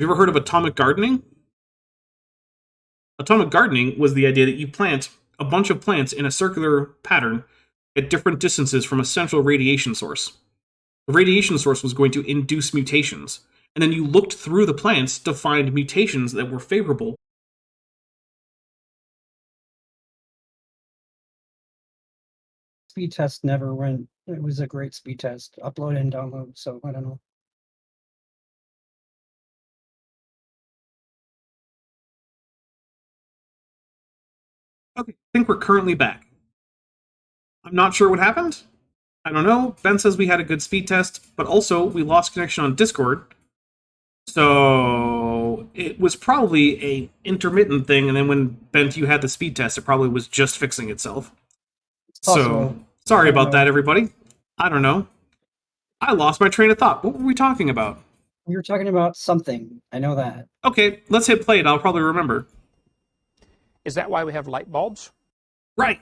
you ever heard of atomic gardening? Atomic gardening was the idea that you plant a bunch of plants in a circular pattern at different distances from a central radiation source. The radiation source was going to induce mutations, and then you looked through the plants to find mutations that were favorable. Speed test never went. It was a great speed test. Upload and download, so I don't know. Okay, I think we're currently back. I'm not sure what happened. I don't know. Ben says we had a good speed test, but also we lost connection on Discord. So it was probably a intermittent thing, and then when Bent, you had the speed test, it probably was just fixing itself. So sorry about that, everybody. I don't know. I lost my train of thought. What were we talking about? We were talking about something. I know that. Okay, let's hit play and I'll probably remember. Is that why we have light bulbs? Right.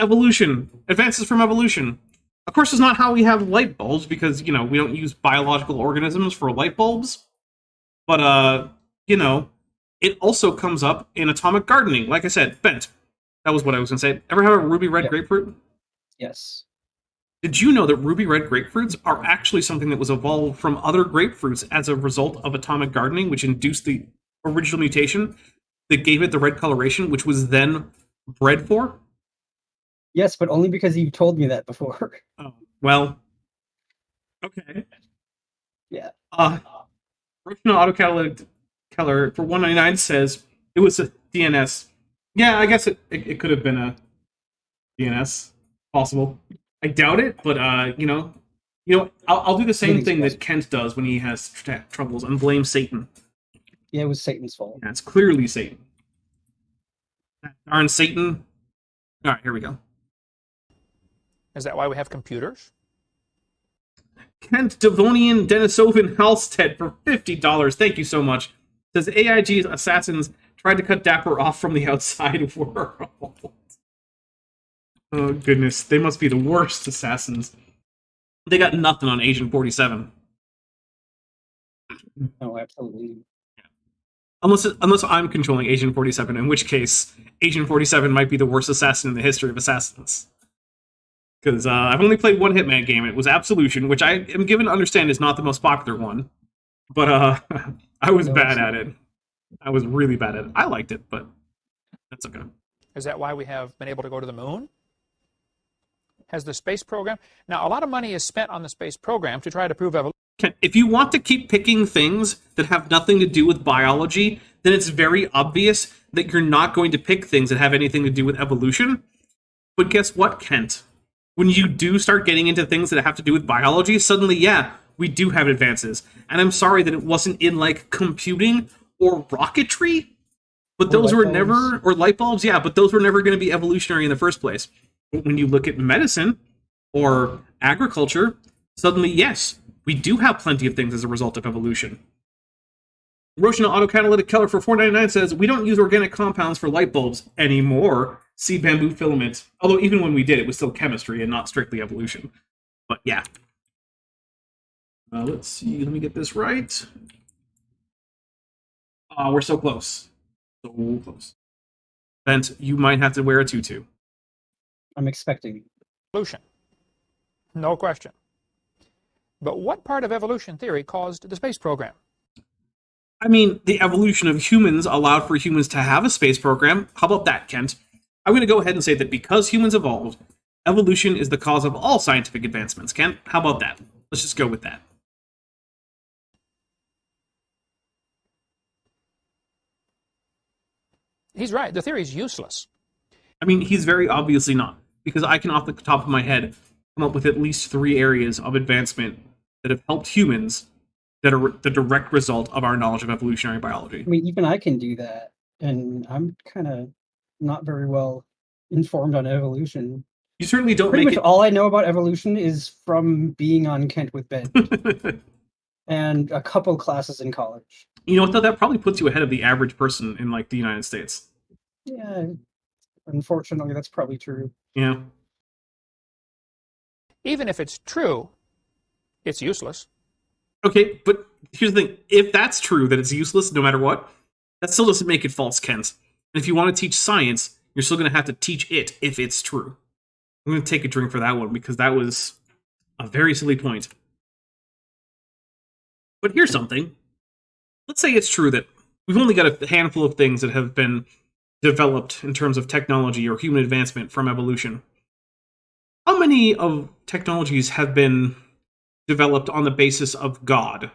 Evolution. Advances from evolution. Of course, it's not how we have light bulbs, because, we don't use biological organisms for light bulbs. But, it also comes up in atomic gardening. Like I said, Bent. That was what I was going to say. Ever have a ruby red grapefruit? Yes. Did you know that ruby red grapefruits are actually something that was evolved from other grapefruits as a result of atomic gardening, which induced the original mutation that gave it the red coloration, which was then bred for? Yes, but only because you told me that before. Oh, well, okay. Yeah. Roshna Autocatalytic Keller for $1.99 says it was a DNS. Yeah, I guess it could have been a DNS. Possible. I doubt it, but I'll do the same thing that Kent does when he has troubles and blame Satan. Yeah, it was Satan's fault. Yeah, it's clearly Satan. Darn Satan. All right, here we go. Is that why we have computers? Kent Devonian Denisovin Halstead for $50. Thank you so much. Says AIG's assassins tried to cut Dapper off from the outside world. Oh, goodness. They must be the worst assassins. They got nothing on Agent 47. Oh, absolutely. Unless I'm controlling Agent 47, in which case Agent 47 might be the worst assassin in the history of assassins. Because I've only played one Hitman game. It was Absolution, which I am given to understand is not the most popular one. But I was bad at it. I was really bad at it. I liked it, but that's okay. Is that why we have been able to go to the moon? Has the space program... Now, a lot of money is spent on the space program to try to prove evolution. If you want to keep picking things that have nothing to do with biology, then it's very obvious that you're not going to pick things that have anything to do with evolution. But guess what, Kent? When you do start getting into things that have to do with biology, suddenly, yeah, we do have advances. And I'm sorry that it wasn't in, like, computing or rocketry, but those were never... Or light bulbs, yeah, but those were never going to be evolutionary in the first place. But when you look at medicine or agriculture, suddenly, yes, we do have plenty of things as a result of evolution. Roshan Autocatalytic Keller for $4.99 says, we don't use organic compounds for light bulbs anymore. See bamboo filament. Although even when we did, it was still chemistry and not strictly evolution. But yeah. Let's see. Let me get this right. We're so close. So close. Bent, you might have to wear a tutu. I'm expecting. Evolution. No question. But what part of evolution theory caused the space program? I mean, the evolution of humans allowed for humans to have a space program. How about that, Kent? I'm going to go ahead and say that because humans evolved, evolution is the cause of all scientific advancements. Kent, how about that? Let's just go with that. He's right. The theory is useless. I mean, he's very obviously not. Because I can, off the top of my head, come up with at least 3 areas of advancement that have helped humans that are the direct result of our knowledge of evolutionary biology. I mean, even I can do that, and I'm kind of not very well informed on evolution. You certainly don't Pretty make much all I know about evolution is from being on Kent with Ben. And a couple classes in college. You know what, though? That probably puts you ahead of the average person in, like, the United States. Yeah, unfortunately, that's probably true. Yeah. Even if it's true, it's useless. Okay, but here's the thing. If that's true, that it's useless no matter what, that still doesn't make it false, Kent. And if you want to teach science, you're still going to have to teach it if it's true. I'm going to take a drink for that one because that was a very silly point. But here's something. Let's say it's true that we've only got a handful of things that have been developed in terms of technology or human advancement from evolution. How many of technologies have been developed on the basis of God?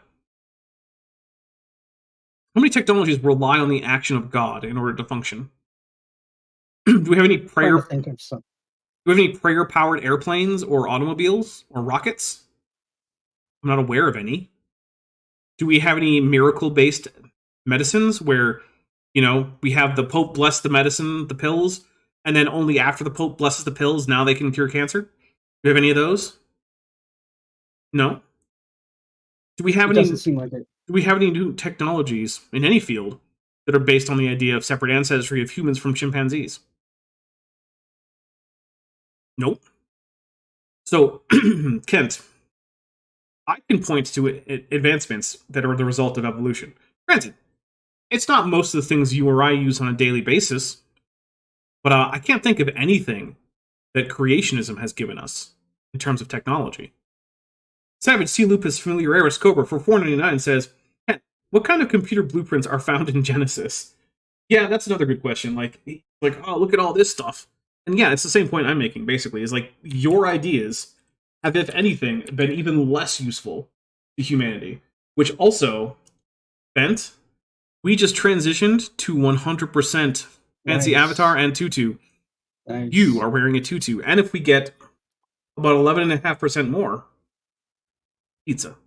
How many technologies rely on the action of God in order to function? Do we have any prayer? Trying to think of some. Do we have any prayer-powered airplanes or automobiles or rockets? I'm not aware of any. Do we have any miracle-based medicines where, you know, we have the Pope bless the medicine, the pills, and then only after the Pope blesses the pills, now they can cure cancer? Do we have any of those? No. Do we have any? Doesn't seem like it. Do we have any new technologies in any field that are based on the idea of separate ancestry of humans from chimpanzees? Nope. So, Kent, I can point to advancements that are the result of evolution. Granted, it's not most of the things you or I use on a daily basis, but I can't think of anything that creationism has given us in terms of technology. Savage C. Lupus Familiaris Cobra for $4.99 says, what kind of computer blueprints are found in Genesis? Yeah, that's another good question. Like, oh, look at all this stuff. And yeah, it's the same point I'm making, basically. Is like, your ideas have, if anything, been even less useful to humanity. Which also, Bent, we just transitioned to 100% fancy Nice. avatar and tutu. Nice. You are wearing a tutu. And if we get about 11.5% more, pizza.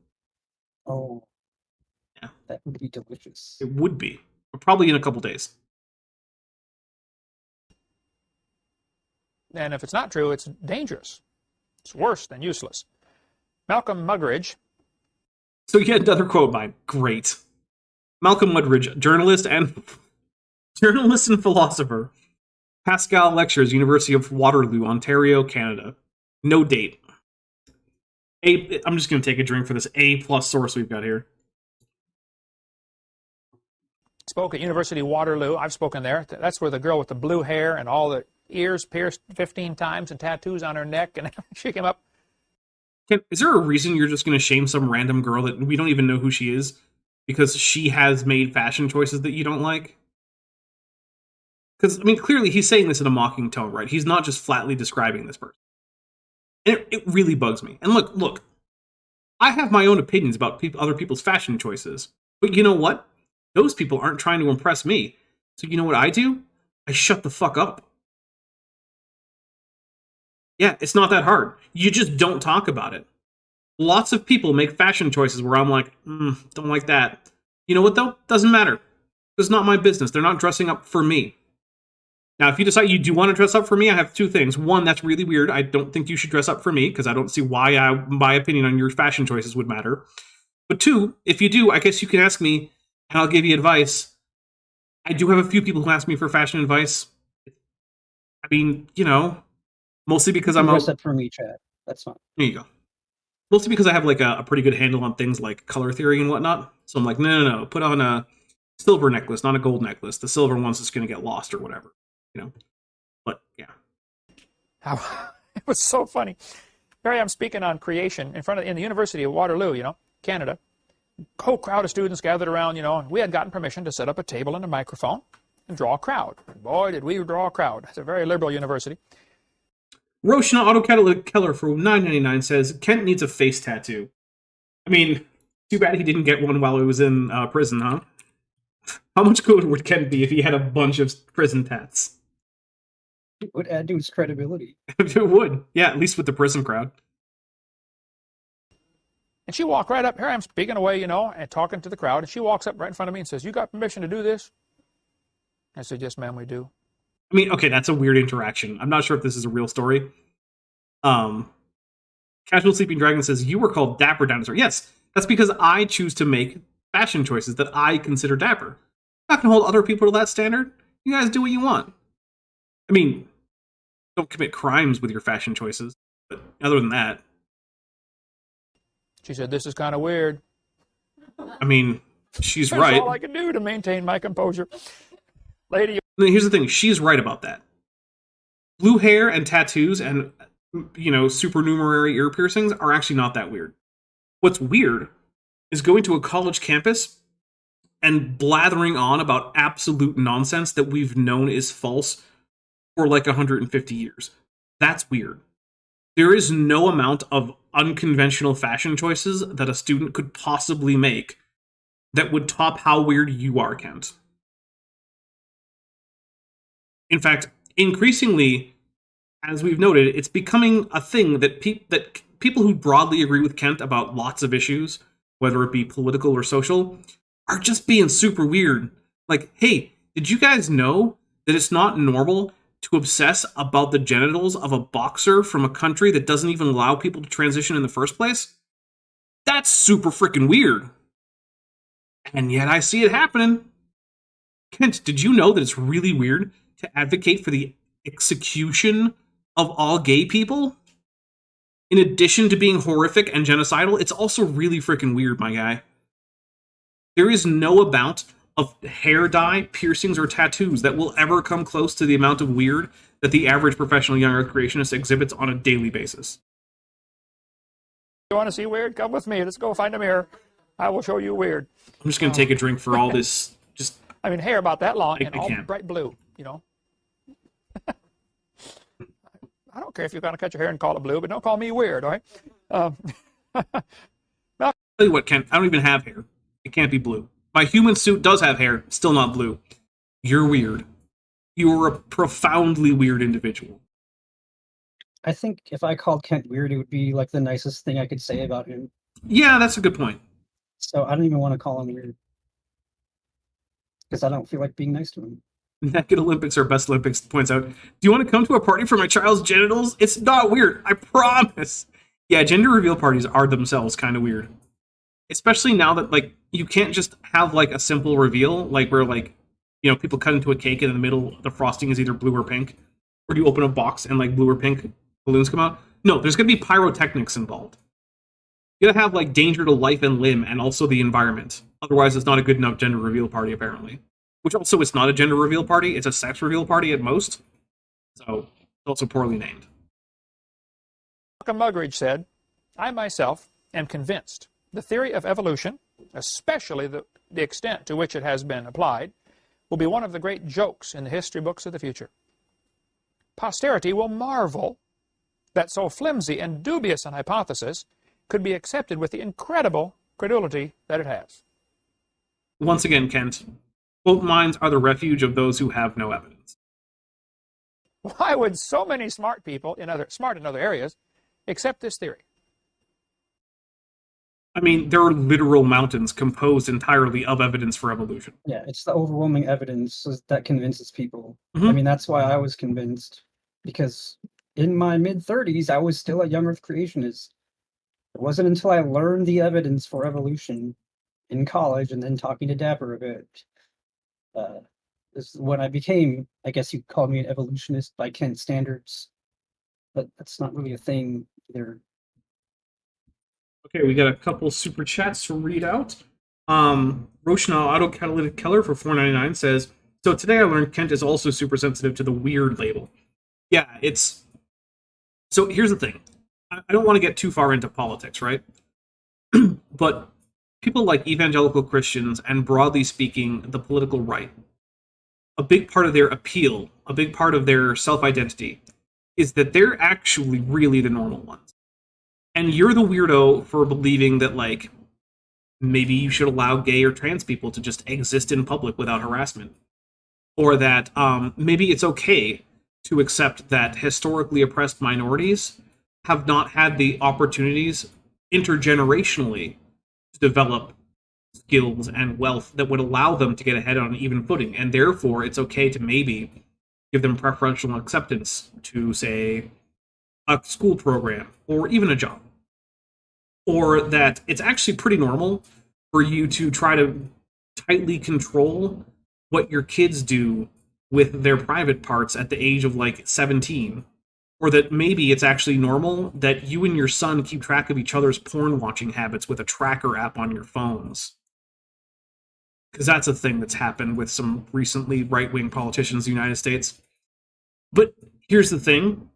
Oh. Yeah. That would be delicious. It would be. But probably in a couple days. And if it's not true, it's dangerous. It's worse than useless. Malcolm Muggeridge. So yet another quote by great Malcolm Muggeridge, journalist and philosopher. Pascal lectures, University of Waterloo, Ontario, Canada. No date. I'm just going to take a drink for this A+ source we've got here. Spoke at University of Waterloo. I've spoken there. That's where the girl with the blue hair and all the ears pierced 15 times and tattoos on her neck, and she came up. Is there a reason you're just going to shame some random girl that we don't even know who she is because she has made fashion choices that you don't like? Because, I mean, clearly he's saying this in a mocking tone, right? He's not just flatly describing this person. And it really bugs me. And look, I have my own opinions about other people's fashion choices. But you know what? Those people aren't trying to impress me. So you know what I do? I shut the fuck up. Yeah, it's not that hard. You just don't talk about it. Lots of people make fashion choices where I'm like, don't like that. You know what, though? Doesn't matter. It's not my business. They're not dressing up for me. Now, if you decide you do want to dress up for me, I have two things. One, that's really weird. I don't think you should dress up for me, because I don't see why my opinion on your fashion choices would matter. But two, if you do, I guess you can ask me, and I'll give you advice. I do have a few people who ask me for fashion advice. I mean, you know, mostly because I'm... Dress up for me, Chad. That's fine. There you go. Mostly because I have, like, a pretty good handle on things like color theory and whatnot. So I'm like, no. Put on a silver necklace, not a gold necklace. The silver one's just going to get lost or whatever. You know, but yeah. It was so funny. Here I am speaking on creation in the University of Waterloo, you know, Canada. Whole crowd of students gathered around, you know, and we had gotten permission to set up a table and a microphone and draw a crowd. Boy, did we draw a crowd. It's a very liberal university. Roshna Auto Keller for $9.99 says Kent needs a face tattoo. I mean, too bad he didn't get one while he was in prison, huh? How much cooler would Kent be if he had a bunch of prison tats? It would add to his credibility. It would. Yeah, at least with the prison crowd. And she walked right up. Here I am speaking away, you know, and talking to the crowd. And she walks up right in front of me and says, "You got permission to do this?" I said, "Yes, ma'am, we do." I mean, okay, that's a weird interaction. I'm not sure if this is a real story. Casual Sleeping Dragon says, "You were called Dapper-dinosaur." Yes, that's because I choose to make fashion choices that I consider dapper. I'm not going to hold other people to that standard. You guys do what you want. I mean, don't commit crimes with your fashion choices, but other than that... She said, "This is kind of weird." I mean, she's That's right. all I can do to maintain my composure. Lady... Here's the thing, she's right about that. Blue hair and tattoos and, you know, supernumerary ear piercings are actually not that weird. What's weird is going to a college campus and blathering on about absolute nonsense that we've known is false for like 150 years. That's weird. There is no amount of unconventional fashion choices that a student could possibly make that would top how weird you are, Kent. In fact, increasingly, as we've noted, it's becoming a thing that people who broadly agree with Kent about lots of issues, whether it be political or social, are just being super weird. Like, hey, did you guys know that it's not normal to obsess about the genitals of a boxer from a country that doesn't even allow people to transition in the first place? That's super freaking weird. And yet I see it happening. Kent, did you know that it's really weird to advocate for the execution of all gay people? In addition to being horrific and genocidal, it's also really freaking weird, my guy. There is no amount of hair dye, piercings, or tattoos that will ever come close to the amount of weird that the average professional young earth creationist exhibits on a daily basis. You want to see weird? Come with me. Let's go find a mirror. I will show you weird. I'm just going to take a drink for all this. Just, I mean, hair about that long I and all can't. bright blue, you know. I don't care if you're going to cut your hair and call it blue, but don't call me weird, all right? Tell you what, Ken, I don't even have hair. It can't be blue. My human suit does have hair, still not blue. You're weird. You're a profoundly weird individual. I think if I called Kent weird, it would be like the nicest thing I could say about him. Yeah, that's a good point. So I don't even want to call him weird. Because I don't feel like being nice to him. Naked Olympics or Best Olympics points out, "Do you want to come to a party for my child's genitals? It's not weird, I promise." Yeah, gender reveal parties are themselves kind of weird. Especially now that, like, you can't just have, like, a simple reveal, like, where, like, You know, people cut into a cake and in the middle, the frosting is either blue or pink. Or do you open a box and like blue or pink balloons come out? No, there's going to be pyrotechnics involved. You gotta have like danger to life and limb and also the environment. Otherwise, it's not a good enough gender reveal party, apparently. Which also, it's not a gender reveal party, it's a sex reveal party at most. So, it's also poorly named. Malcolm Muggeridge said, I myself am convinced the theory of evolution, especially the extent to which it has been applied, will be one of the great jokes in the history books of the future. Posterity will marvel that so flimsy and dubious an hypothesis could be accepted with the incredible credulity that it has. Once again, Kent, both minds are the refuge of those who have no evidence. Why would so many smart people, smart in other areas, accept this theory? I mean, there are literal mountains composed entirely of evidence for evolution. Yeah, it's the overwhelming evidence that convinces people. Mhm. I mean, that's why I was convinced, because in my mid-30s, I was still a young Earth creationist. It wasn't until I learned the evidence for evolution in college and then talking to Dapper a bit, is when I became, I guess you'd call me an evolutionist by Kent standards, but that's not really a thing either. Okay, we got a couple super chats to read out. Roshna Autocatalytic Keller for $4.99 says, so today I learned Kent is also super sensitive to the weird label. Yeah, it's... So here's the thing. I don't want to get too far into politics, right? But people like evangelical Christians and, broadly speaking, the political right, a big part of their appeal, a big part of their self-identity, is that they're actually really the normal ones. And you're the weirdo for believing that, like, maybe you should allow gay or trans people to just exist in public without harassment. Or that maybe it's okay to accept that historically oppressed minorities have not had the opportunities intergenerationally to develop skills and wealth that would allow them to get ahead on an even footing. And therefore, it's okay to maybe give them preferential acceptance to, say, a school program or even a job. Or that it's actually pretty normal for you to try to tightly control what your kids do with their private parts at the age of like 17. Or that maybe it's actually normal that you and your son keep track of each other's porn watching habits with a tracker app on your phones. Because that's a thing that's happened with some recently right-wing politicians in the United States. But here's the thing.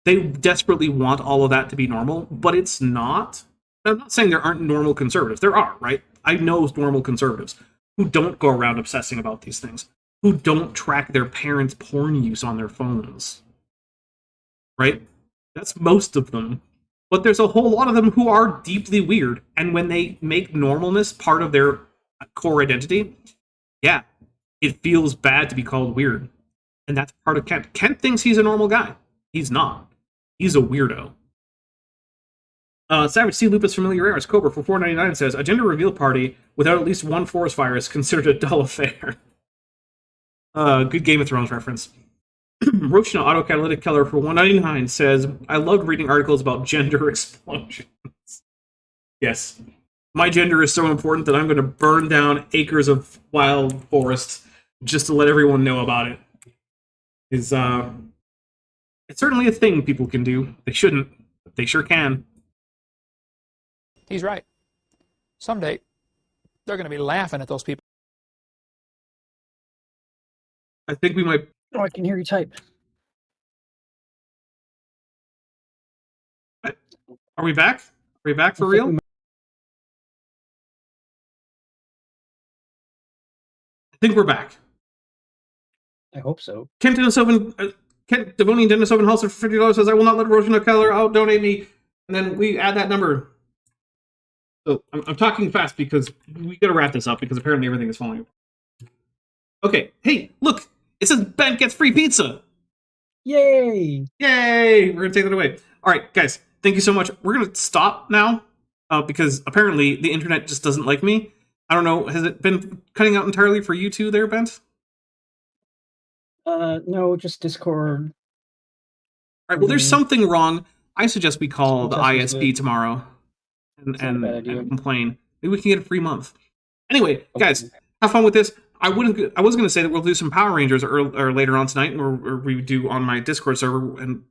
They desperately want all of that to be normal, but it's not. I'm not saying there aren't normal conservatives. There are, right? I know normal conservatives who don't go around obsessing about these things, who don't track their parents' porn use on their phones. Right? That's most of them. But there's a whole lot of them who are deeply weird, and when they make normalness part of their core identity, yeah, it feels bad to be called weird. And that's part of Kent. Kent thinks he's a normal guy. He's not. He's a weirdo. Savage Sea Lupus Familiaris Cobra for $4.99 says, a gender reveal party without at least one forest fire is considered a dull affair. Good Game of Thrones reference. Roshna Autocatalytic Keller for $1.99 says, I loved reading articles about gender explosions. Yes. My gender is so important that I'm going to burn down acres of wild forest just to let everyone know about it. It's certainly a thing people can do. They shouldn't, but they sure can. He's right. Someday, they're going to be laughing at those people. I think we might... Oh, I can hear you type. Are we back? Are we back for real? I think we're back. I hope so. Kent Devonian Denisovan Halser for $50 says, I will not let Roshna Keller out-donate me. And then we add that number. So I'm talking fast because we got to wrap this up because apparently everything is falling apart. Okay. Hey, look. It says Ben gets free pizza. Yay! Yay! We're going to take that away. All right, guys. Thank you so much. We're going to stop now because apparently the internet just doesn't like me. I don't know. Has it been cutting out entirely for you too there, Bent? No, just Discord. All right, well, there's something wrong. I suggest we call the Sometimes it's ISP good. tomorrow and It's not a bad idea. complain. Maybe we can get a free month. Anyway, Okay. guys, have fun with this. I was going to say that we'll do some Power Rangers or later on tonight, or we do on my Discord server,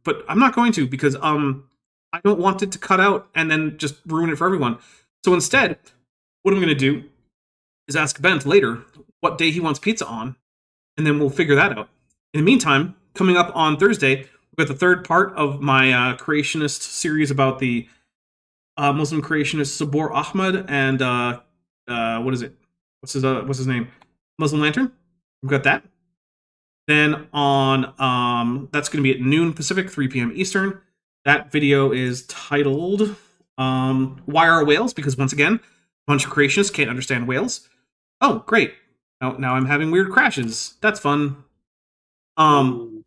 but I'm not going to because I don't want it to cut out and then just ruin it for everyone. So instead, what I'm going to do is ask Bent later what day he wants pizza on, and then we'll figure that out. In the meantime, coming up on Thursday, we've got the third part of my creationist series about the Muslim creationist Sabor Ahmad and what is it? What's his name? Muslim Lantern. We've got that. Then on that's going to be at noon Pacific, 3 p.m. Eastern. That video is titled "Why Are Whales?" Because once again, a bunch of creationists can't understand whales. Oh, great! Now I'm having weird crashes. That's fun. On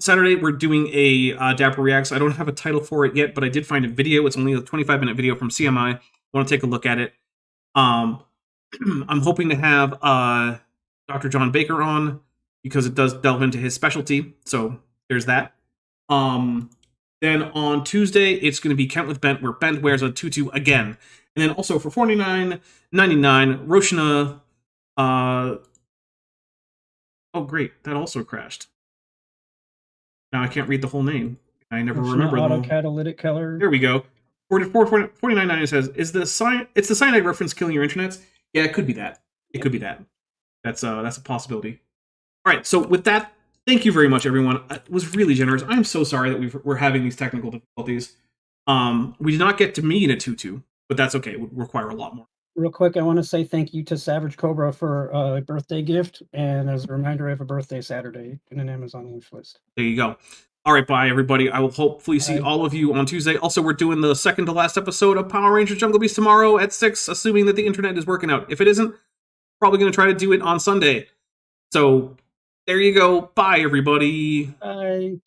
Saturday, we're doing a Dapper Reacts. I don't have a title for it yet, but I did find a video. It's only a 25-minute video from CMI. I want to take a look at it. I'm hoping to have Dr. John Baker on because it does delve into his specialty. So there's that. Then on Tuesday, it's going to be Count with Bent, where Bent wears a tutu again. And then also for $49.99, Roshna. Oh, great. That also crashed. Now I can't read the whole name. I never remember the whole. Catalytic color. There we go. $49.99 says, "It's the cyanide reference killing your internets?" Yeah, it could be that. It could be that. That's a possibility. All right. So with that, thank you very much, everyone. It was really generous. I'm so sorry that we're having these technical difficulties. We did not get to me in a tutu, but that's okay. It would require a lot more. Real quick, I want to say thank you to Savage Cobra for a birthday gift. And as a reminder, I have a birthday Saturday in an Amazon wish list. There you go. All right, bye, everybody. I will hopefully see all of you on Tuesday. Also, we're doing the second to last episode of Power Rangers Jungle Beast tomorrow at 6, assuming that the internet is working out. If it isn't, probably going to try to do it on Sunday. So, there you go. Bye, everybody. Bye.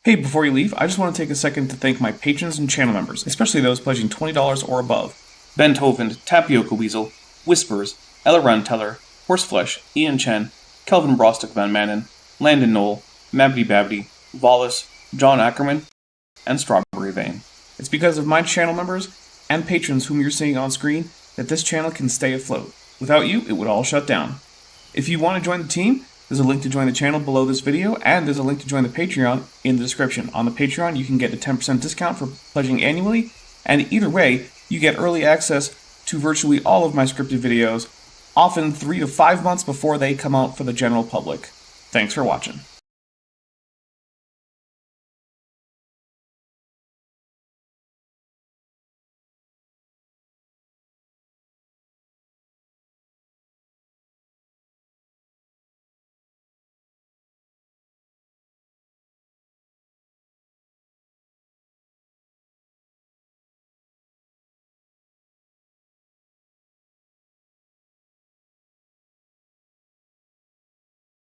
Hey, before you leave, I just want to take a second to thank my patrons and channel members, especially those pledging $20 or above. Ben Hovind, Tapioca Weasel, Whispers, Ella Runteller, Horseflesh, Ian Chen, Kelvin Brostock Van Manen, Landon Knoll, Mabdy Babdy, Wallace, John Ackerman, and Strawberry Vein. It's because of my channel members and patrons whom you're seeing on screen that this channel can stay afloat. Without you, it would all shut down. If you want to join the team, there's a link to join the channel below this video, and there's a link to join the Patreon in the description. On the Patreon, you can get a 10% discount for pledging annually, and either way, you get early access to virtually all of my scripted videos, often 3 to 5 months before they come out for the general public. Thanks for watching.